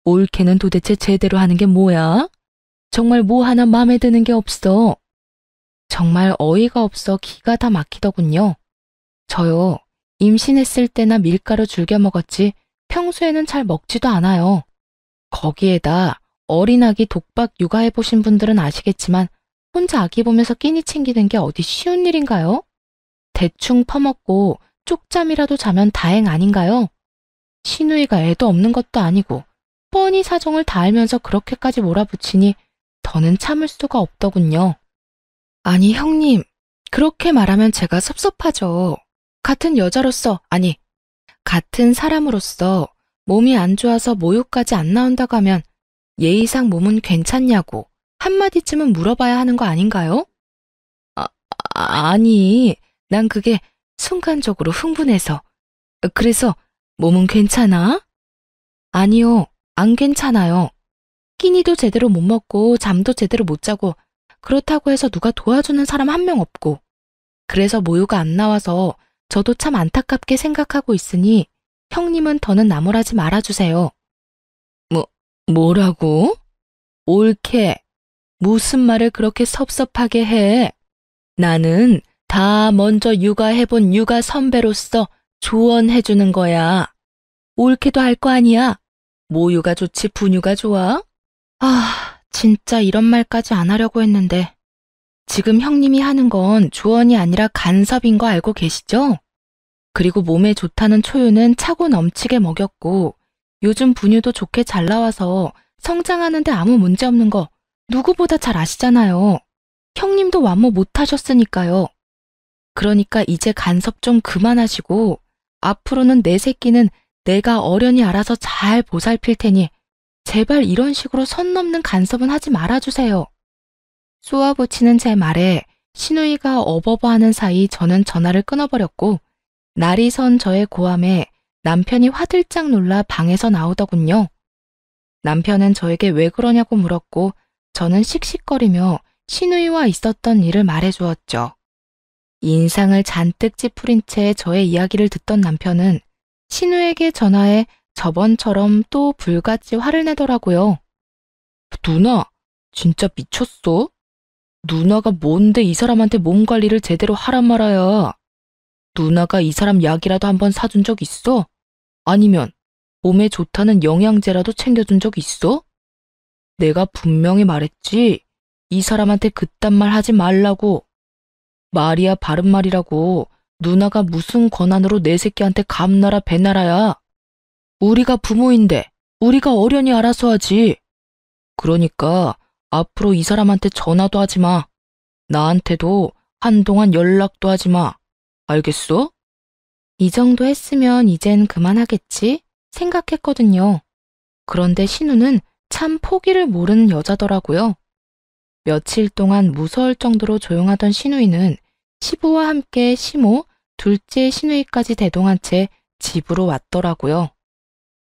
Speaker 1: 올케는 도대체 제대로 하는 게 뭐야? 정말 뭐 하나 마음에 드는 게 없어. 정말 어이가 없어 기가 다 막히더군요. 저요, 임신했을 때나 밀가루 즐겨 먹었지 평소에는 잘 먹지도 않아요. 거기에다 어린아기 독박 육아해보신 분들은 아시겠지만 혼자 아기 보면서 끼니 챙기는 게 어디 쉬운 일인가요? 대충 퍼먹고 쪽잠이라도 자면 다행 아닌가요? 시누이가 애도 없는 것도 아니고 뻔히 사정을 다 알면서 그렇게까지 몰아붙이니 더는 참을 수가 없더군요. 아니 형님, 그렇게 말하면 제가 섭섭하죠. 같은 여자로서, 아니, 같은 사람으로서 몸이 안 좋아서 모유까지 안 나온다고 하면 예의상 몸은 괜찮냐고 한마디쯤은 물어봐야 하는 거 아닌가요? 아니, 난 그게 순간적으로 흥분해서. 그래서 몸은 괜찮아? 아니요, 안 괜찮아요. 끼니도 제대로 못 먹고 잠도 제대로 못 자고 그렇다고 해서 누가 도와주는 사람 한 명 없고, 그래서 모유가 안 나와서 저도 참 안타깝게 생각하고 있으니 형님은 더는 나무라지 말아주세요. 뭐라고? 올케, 무슨 말을 그렇게 섭섭하게 해? 나는 다 먼저 육아해본 육아 선배로서 조언해주는 거야. 올케도 할 거 아니야. 모유가 좋지 분유가 좋아? 아, 진짜 이런 말까지 안 하려고 했는데 지금 형님이 하는 건 조언이 아니라 간섭인 거 알고 계시죠? 그리고 몸에 좋다는 초유는 차고 넘치게 먹였고 요즘 분유도 좋게 잘 나와서 성장하는데 아무 문제 없는 거 누구보다 잘 아시잖아요. 형님도 완모 못 하셨으니까요. 그러니까 이제 간섭 좀 그만하시고 앞으로는 내 새끼는 내가 어련히 알아서 잘 보살필 테니 제발 이런 식으로 선 넘는 간섭은 하지 말아주세요. 쏘아붙이는 제 말에 시누이가 어버버하는 사이 저는 전화를 끊어버렸고 날이 선 저의 고함에 남편이 화들짝 놀라 방에서 나오더군요. 남편은 저에게 왜 그러냐고 물었고 저는 씩씩거리며 시누이와 있었던 일을 말해주었죠. 인상을 잔뜩 찌푸린 채 저의 이야기를 듣던 남편은 시누에게 전화해 저번처럼 또 불같이 화를 내더라고요. 누나, 진짜 미쳤어? 누나가 뭔데 이 사람한테 몸 관리를 제대로 하란 말아야. 누나가 이 사람 약이라도 한번 사준 적 있어? 아니면 몸에 좋다는 영양제라도 챙겨준 적 있어? 내가 분명히 말했지. 이 사람한테 그딴 말 하지 말라고. 말이야 바른 말이라고. 누나가 무슨 권한으로 내 새끼한테 감나라 배나라야. 우리가 부모인데 우리가 어련히 알아서 하지. 그러니까 앞으로 이 사람한테 전화도 하지 마. 나한테도 한동안 연락도 하지 마. 알겠어? 이 정도 했으면 이젠 그만하겠지 생각했거든요. 그런데 신우는 참 포기를 모르는 여자더라고요. 며칠 동안 무서울 정도로 조용하던 신우이는 시부와 함께 시모, 둘째 신우이까지 대동한 채 집으로 왔더라고요.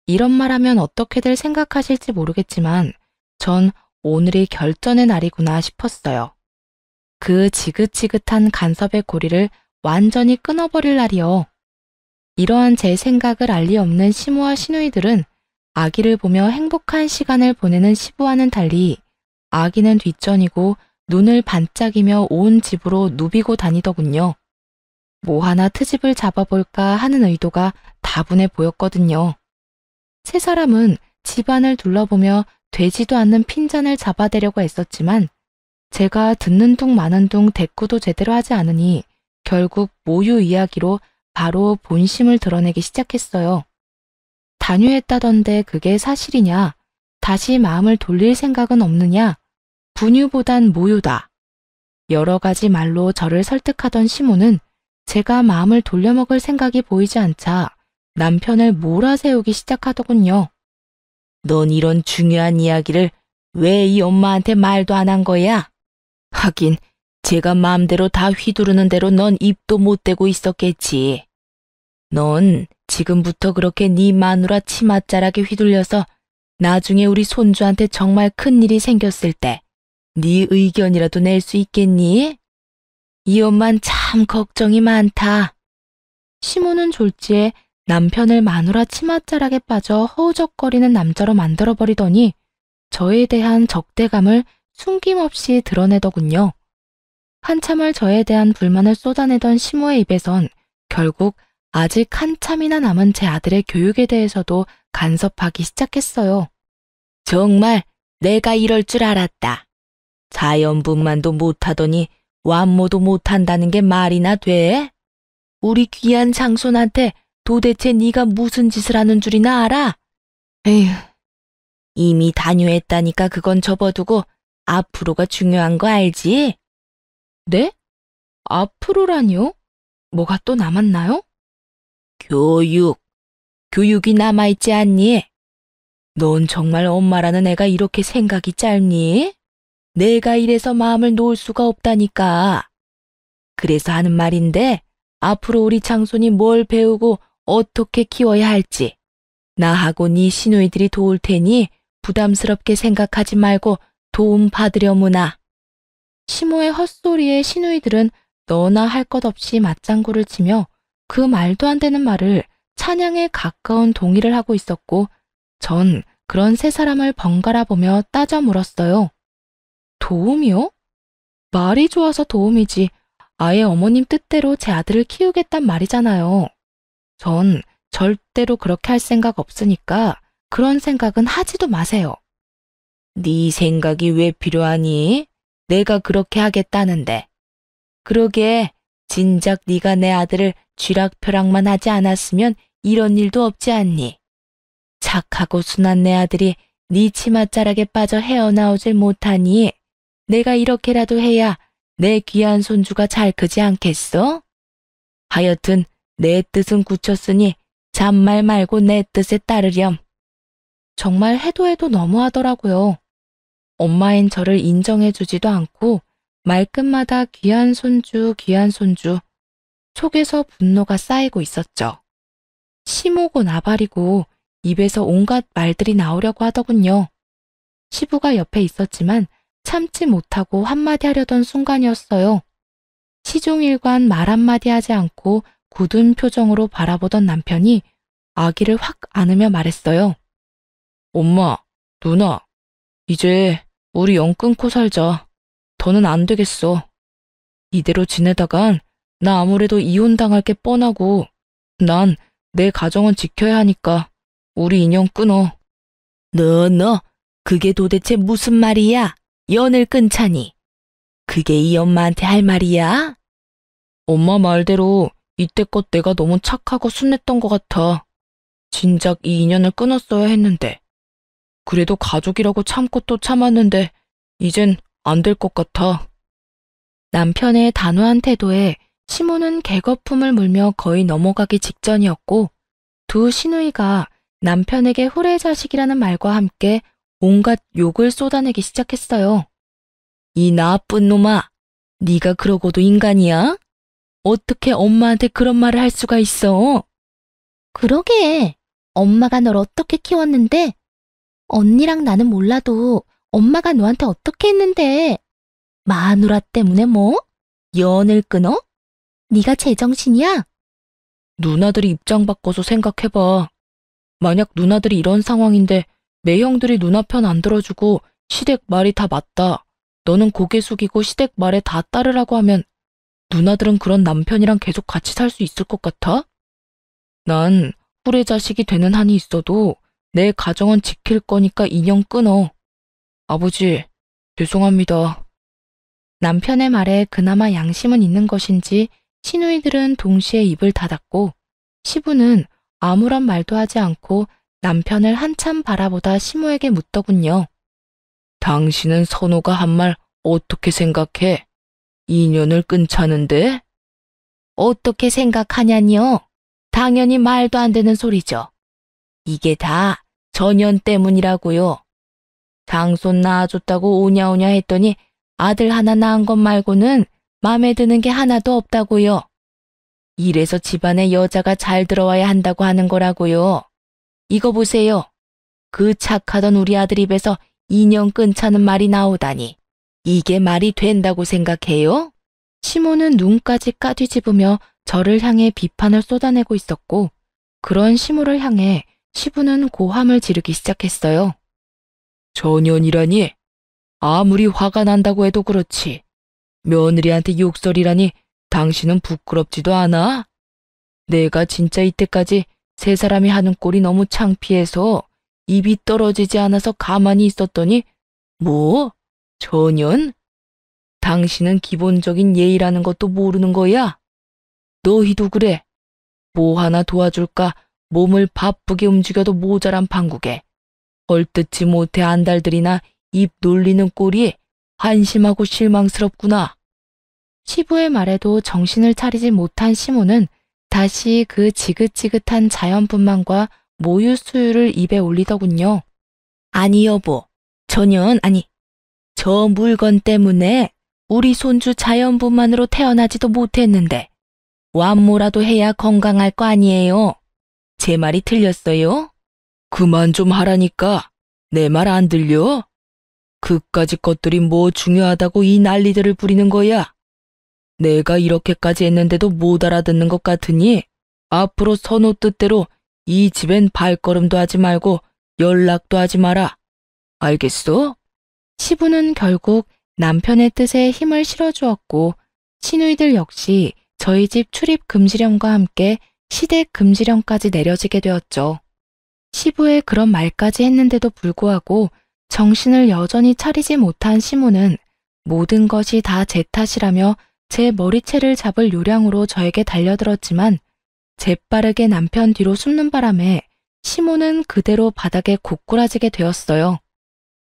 Speaker 1: 이런 말하면 어떻게들 생각하실지 모르겠지만 전 오늘이 결전의 날이구나 싶었어요. 그 지긋지긋한 간섭의 고리를 완전히 끊어버릴 날이요. 이러한 제 생각을 알 리 없는 시모와 시누이들은 아기를 보며 행복한 시간을 보내는 시부와는 달리 아기는 뒷전이고 눈을 반짝이며 온 집으로 누비고 다니더군요. 뭐 하나 트집을 잡아볼까 하는 의도가 다분해 보였거든요. 세 사람은 집안을 둘러보며 되지도 않는 핀잔을 잡아대려고 애썼지만 제가 듣는 둥 마는 둥 대꾸도 제대로 하지 않으니 결국 모유 이야기로 바로 본심을 드러내기 시작했어요. 단유했다던데 그게 사실이냐? 다시 마음을 돌릴 생각은 없느냐? 분유보단 모유다. 여러 가지 말로 저를 설득하던 시모는 제가 마음을 돌려먹을 생각이 보이지 않자 남편을 몰아세우기 시작하더군요. 넌 이런 중요한 이야기를 왜 이 엄마한테 말도 안 한 거야? 하긴 제가 마음대로 다 휘두르는 대로 넌 입도 못 대고 있었겠지. 넌 지금부터 그렇게 네 마누라 치맛자락에 휘둘려서 나중에 우리 손주한테 정말 큰일이 생겼을 때 네 의견이라도 낼 수 있겠니? 이 엄만 참 걱정이 많다. 시모는 졸지에 남편을 마누라 치맛자락에 빠져 허우적거리는 남자로 만들어버리더니 저에 대한 적대감을 숨김없이 드러내더군요. 한참을 저에 대한 불만을 쏟아내던 시모의 입에선 결국 아직 한참이나 남은 제 아들의 교육에 대해서도 간섭하기 시작했어요. 정말 내가 이럴 줄 알았다. 자연분만도 못하더니 완모도 못한다는 게 말이나 돼? 우리 귀한 장손한테 도대체 네가 무슨 짓을 하는 줄이나 알아? 에휴, 이미 단유했다니까 그건 접어두고 앞으로가 중요한 거 알지? 네? 앞으로라니요? 뭐가 또 남았나요? 교육이 남아있지 않니? 넌 정말 엄마라는 애가 이렇게 생각이 짧니? 내가 이래서 마음을 놓을 수가 없다니까. 그래서 하는 말인데 앞으로 우리 장손이 뭘 배우고 어떻게 키워야 할지 나하고 네 시누이들이 도울 테니 부담스럽게 생각하지 말고 도움 받으려무나. 시모의 헛소리에 시누이들은 너나 할 것 없이 맞장구를 치며 그 말도 안 되는 말을 찬양에 가까운 동의를 하고 있었고 전 그런 세 사람을 번갈아 보며 따져 물었어요. 도움이요? 말이 좋아서 도움이지 아예 어머님 뜻대로 제 아들을 키우겠단 말이잖아요. 전 절대로 그렇게 할 생각 없으니까 그런 생각은 하지도 마세요. 네 생각이 왜 필요하니? 내가 그렇게 하겠다는데. 그러게 진작 네가 내 아들을 쥐락펴락만 하지 않았으면 이런 일도 없지 않니? 착하고 순한 내 아들이 네 치맛자락에 빠져 헤어나오질 못하니 내가 이렇게라도 해야 내 귀한 손주가 잘 크지 않겠어? 하여튼 내 뜻은 굳혔으니 잔말 말고 내 뜻에 따르렴. 정말 해도 너무하더라고요. 엄마인 저를 인정해주지도 않고 말끝마다 귀한 손주, 귀한 손주. 속에서 분노가 쌓이고 있었죠. 시모고 나발이고 입에서 온갖 말들이 나오려고 하더군요. 시부가 옆에 있었지만 참지 못하고 한마디 하려던 순간이었어요. 시종일관 말 한마디 하지 않고 굳은 표정으로 바라보던 남편이 아기를 확 안으며 말했어요. 엄마, 누나, 이제 우리 영 끊고 살자. 더는 안 되겠어. 이대로 지내다간 나 아무래도 이혼당할 게 뻔하고 난 내 가정은 지켜야 하니까 우리 인연 끊어. 너, 그게 도대체 무슨 말이야? 연을 끊자니. 그게 이 엄마한테 할 말이야? 엄마 말대로 이때껏 내가 너무 착하고 순했던 것 같아. 진작 이 인연을 끊었어야 했는데. 그래도 가족이라고 참고 또 참았는데 이젠 안 될 것 같아. 남편의 단호한 태도에 시모는 개거품을 물며 거의 넘어가기 직전이었고 두 시누이가 남편에게 후레자식이라는 말과 함께 온갖 욕을 쏟아내기 시작했어요. 이 나쁜 놈아, 네가 그러고도 인간이야? 어떻게 엄마한테 그런 말을 할 수가 있어?
Speaker 2: 그러게. 엄마가 널 어떻게 키웠는데? 언니랑 나는 몰라도 엄마가 너한테 어떻게 했는데? 마누라 때문에 뭐? 연을 끊어? 네가 제정신이야?
Speaker 1: 누나들이 입장 바꿔서 생각해봐. 만약 누나들이 이런 상황인데 매형들이 누나 편 안 들어주고 시댁 말이 다 맞다. 너는 고개 숙이고 시댁 말에 다 따르라고 하면 누나들은 그런 남편이랑 계속 같이 살 수 있을 것 같아? 난 후레자식이 되는 한이 있어도 내 가정은 지킬 거니까 인연 끊어. 아버지, 죄송합니다.
Speaker 2: 남편의 말에 그나마 양심은 있는 것인지 시누이들은 동시에 입을 닫았고 시부는 아무런 말도 하지 않고 남편을 한참 바라보다 시모에게 묻더군요.
Speaker 1: 당신은 선호가 한 말 어떻게 생각해? 인연을 끊자는데?
Speaker 2: 어떻게 생각하냐니요? 당연히 말도 안 되는 소리죠. 이게 다 전연 때문이라고요. 장손 낳아줬다고 오냐오냐 했더니 아들 하나 낳은 것 말고는 맘에 드는 게 하나도 없다고요. 이래서 집안에 여자가 잘 들어와야 한다고 하는 거라고요. 이거 보세요. 그 착하던 우리 아들 입에서 인연 끊자는 말이 나오다니. 이게 말이 된다고 생각해요? 시모는 눈까지 까뒤집으며 저를 향해 비판을 쏟아내고 있었고 그런 시모를 향해 시부는 고함을 지르기 시작했어요.
Speaker 1: 전연이라니? 아무리 화가 난다고 해도 그렇지. 며느리한테 욕설이라니 당신은 부끄럽지도 않아? 내가 진짜 이때까지 세 사람이 하는 꼴이 너무 창피해서 입이 떨어지지 않아서 가만히 있었더니 뭐? 전연? 당신은 기본적인 예의라는 것도 모르는 거야? 너희도 그래. 뭐 하나 도와줄까 몸을 바쁘게 움직여도 모자란 판국에 얼뜯지 못해 안달들이나 입 놀리는 꼴이 한심하고 실망스럽구나.
Speaker 2: 시부의 말에도 정신을 차리지 못한 시모는 다시 그 지긋지긋한 자연분만과 모유 수유를 입에 올리더군요. 아니 여보, 저 물건 때문에 우리 손주 자연분만으로 태어나지도 못했는데 완모라도 해야 건강할 거 아니에요. 제 말이 틀렸어요?
Speaker 1: 그만 좀 하라니까. 내 말 안 들려? 그까짓 것들이 뭐 중요하다고 이 난리들을 부리는 거야? 내가 이렇게까지 했는데도 못 알아듣는 것 같으니 앞으로 선호 뜻대로 이 집엔 발걸음도 하지 말고 연락도 하지 마라. 알겠어?
Speaker 2: 시부는 결국 남편의 뜻에 힘을 실어주었고 시누이들 역시 저희 집 출입 금지령과 함께 시댁 금지령까지 내려지게 되었죠. 시부의 그런 말까지 했는데도 불구하고 정신을 여전히 차리지 못한 시모는 모든 것이 다 제 탓이라며 제 머리채를 잡을 요량으로 저에게 달려들었지만 재빠르게 남편 뒤로 숨는 바람에 시모는 그대로 바닥에 고꾸라지게 되었어요.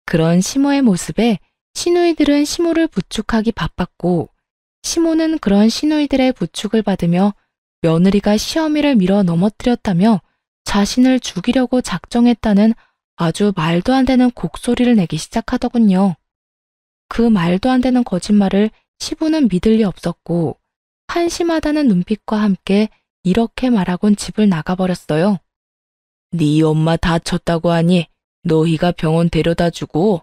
Speaker 2: 그런 시모의 모습에 시누이들은 시모를 부축하기 바빴고 시모는 그런 시누이들의 부축을 받으며 며느리가 시어미를 밀어 넘어뜨렸다며 자신을 죽이려고 작정했다는 아주 말도 안 되는 곡소리를 내기 시작하더군요. 그 말도 안 되는 거짓말을 시부는 믿을 리 없었고 한심하다는 눈빛과 함께 이렇게 말하곤 집을 나가버렸어요.
Speaker 1: 네 엄마 다쳤다고 하니 너희가 병원 데려다 주고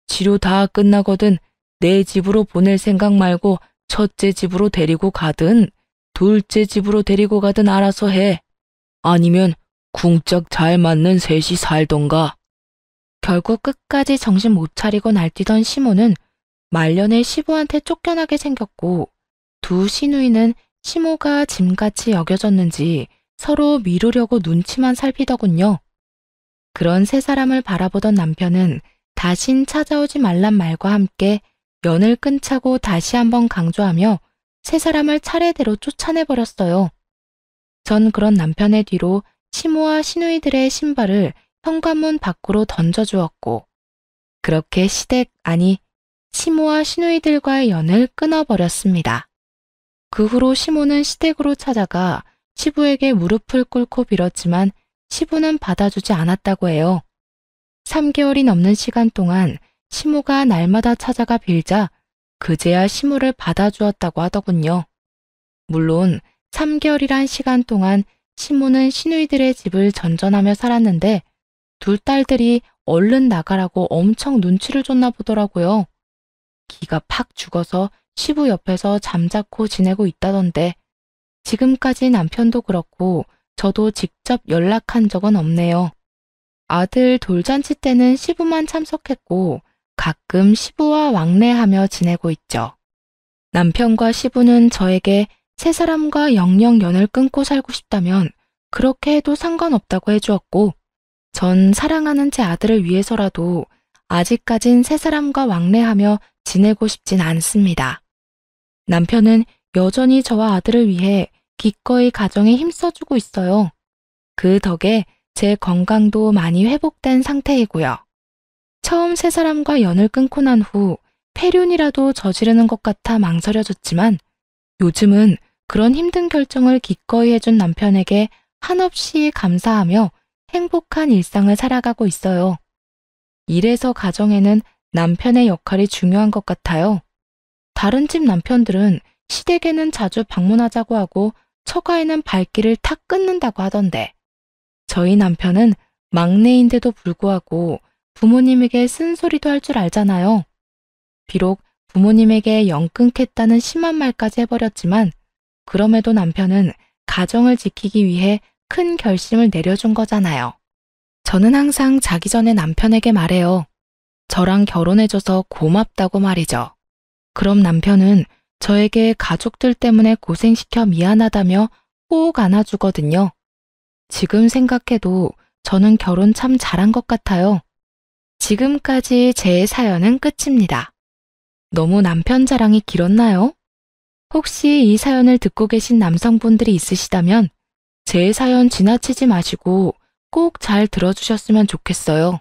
Speaker 1: 치료 다 끝나거든 내 집으로 보낼 생각 말고 첫째 집으로 데리고 가든 둘째 집으로 데리고 가든 알아서 해. 아니면 궁짝 잘 맞는 셋이 살던가.
Speaker 2: 결국 끝까지 정신 못 차리고 날뛰던 시모는 말년에 시부한테 쫓겨나게 생겼고 두 시누이는 시모가 짐같이 여겨졌는지 서로 미루려고 눈치만 살피더군요. 그런 세 사람을 바라보던 남편은 다신 찾아오지 말란 말과 함께 연을 끊자고 다시 한번 강조하며 세 사람을 차례대로 쫓아내버렸어요. 전 그런 남편의 뒤로 시모와 시누이들의 신발을 현관문 밖으로 던져주었고, 그렇게 시모와 시누이들과의 연을 끊어버렸습니다. 그 후로 시모는 시댁으로 찾아가 시부에게 무릎을 꿇고 빌었지만 시부는 받아주지 않았다고 해요. 3개월이 넘는 시간 동안 시모가 날마다 찾아가 빌자 그제야 시모를 받아주었다고 하더군요. 물론 3개월이란 시간 동안 시모는 시누이들의 집을 전전하며 살았는데 둘 딸들이 얼른 나가라고 엄청 눈치를 줬나 보더라고요. 기가 팍 죽어서 시부 옆에서 잠자코 지내고 있다던데 지금까지 남편도 그렇고 저도 직접 연락한 적은 없네요. 아들 돌잔치 때는 시부만 참석했고 가끔 시부와 왕래하며 지내고 있죠. 남편과 시부는 저에게 세 사람과 영영 연을 끊고 살고 싶다면 그렇게 해도 상관없다고 해주었고 전 사랑하는 제 아들을 위해서라도 아직까진 세 사람과 왕래하며 지내고 싶진 않습니다. 남편은 여전히 저와 아들을 위해 기꺼이 가정에 힘써주고 있어요. 그 덕에 제 건강도 많이 회복된 상태이고요. 처음 세 사람과 연을 끊고 난 후 폐륜이라도 저지르는 것 같아 망설여졌지만 요즘은 그런 힘든 결정을 기꺼이 해준 남편에게 한없이 감사하며 행복한 일상을 살아가고 있어요. 이래서 가정에는 남편의 역할이 중요한 것 같아요. 다른 집 남편들은 시댁에는 자주 방문하자고 하고 처가에는 발길을 탁 끊는다고 하던데 저희 남편은 막내인데도 불구하고 부모님에게 쓴소리도 할 줄 알잖아요. 비록 부모님에게 연 끊겠다는 심한 말까지 해버렸지만 그럼에도 남편은 가정을 지키기 위해 큰 결심을 내려준 거잖아요. 저는 항상 자기 전에 남편에게 말해요. 저랑 결혼해줘서 고맙다고 말이죠. 그럼 남편은 저에게 가족들 때문에 고생시켜 미안하다며 꼭 안아주거든요. 지금 생각해도 저는 결혼 참 잘한 것 같아요. 지금까지 제 사연은 끝입니다. 너무 남편 자랑이 길었나요? 혹시 이 사연을 듣고 계신 남성분들이 있으시다면 제 사연 지나치지 마시고 꼭 잘 들어주셨으면 좋겠어요.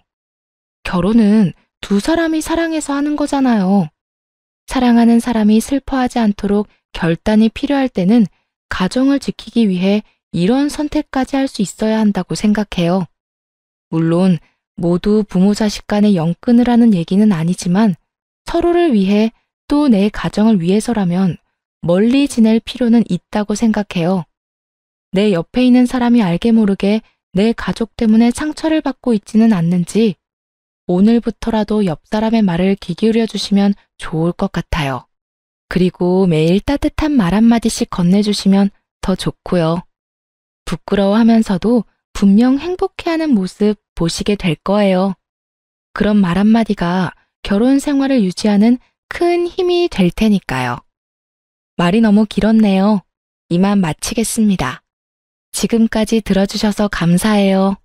Speaker 2: 결혼은 두 사람이 사랑해서 하는 거잖아요. 사랑하는 사람이 슬퍼하지 않도록 결단이 필요할 때는 가정을 지키기 위해 이런 선택까지 할 수 있어야 한다고 생각해요. 물론 모두 부모 자식 간의 연 끊으라는 얘기는 아니지만 서로를 위해 또 내 가정을 위해서라면 멀리 지낼 필요는 있다고 생각해요. 내 옆에 있는 사람이 알게 모르게 내 가족 때문에 상처를 받고 있지는 않는지 오늘부터라도 옆 사람의 말을 귀 기울여 주시면 좋을 것 같아요. 그리고 매일 따뜻한 말 한마디씩 건네주시면 더 좋고요. 부끄러워하면서도 분명 행복해하는 모습 보시게 될 거예요. 그런 말 한마디가 결혼 생활을 유지하는 큰 힘이 될 테니까요. 말이 너무 길었네요. 이만 마치겠습니다. 지금까지 들어주셔서 감사해요.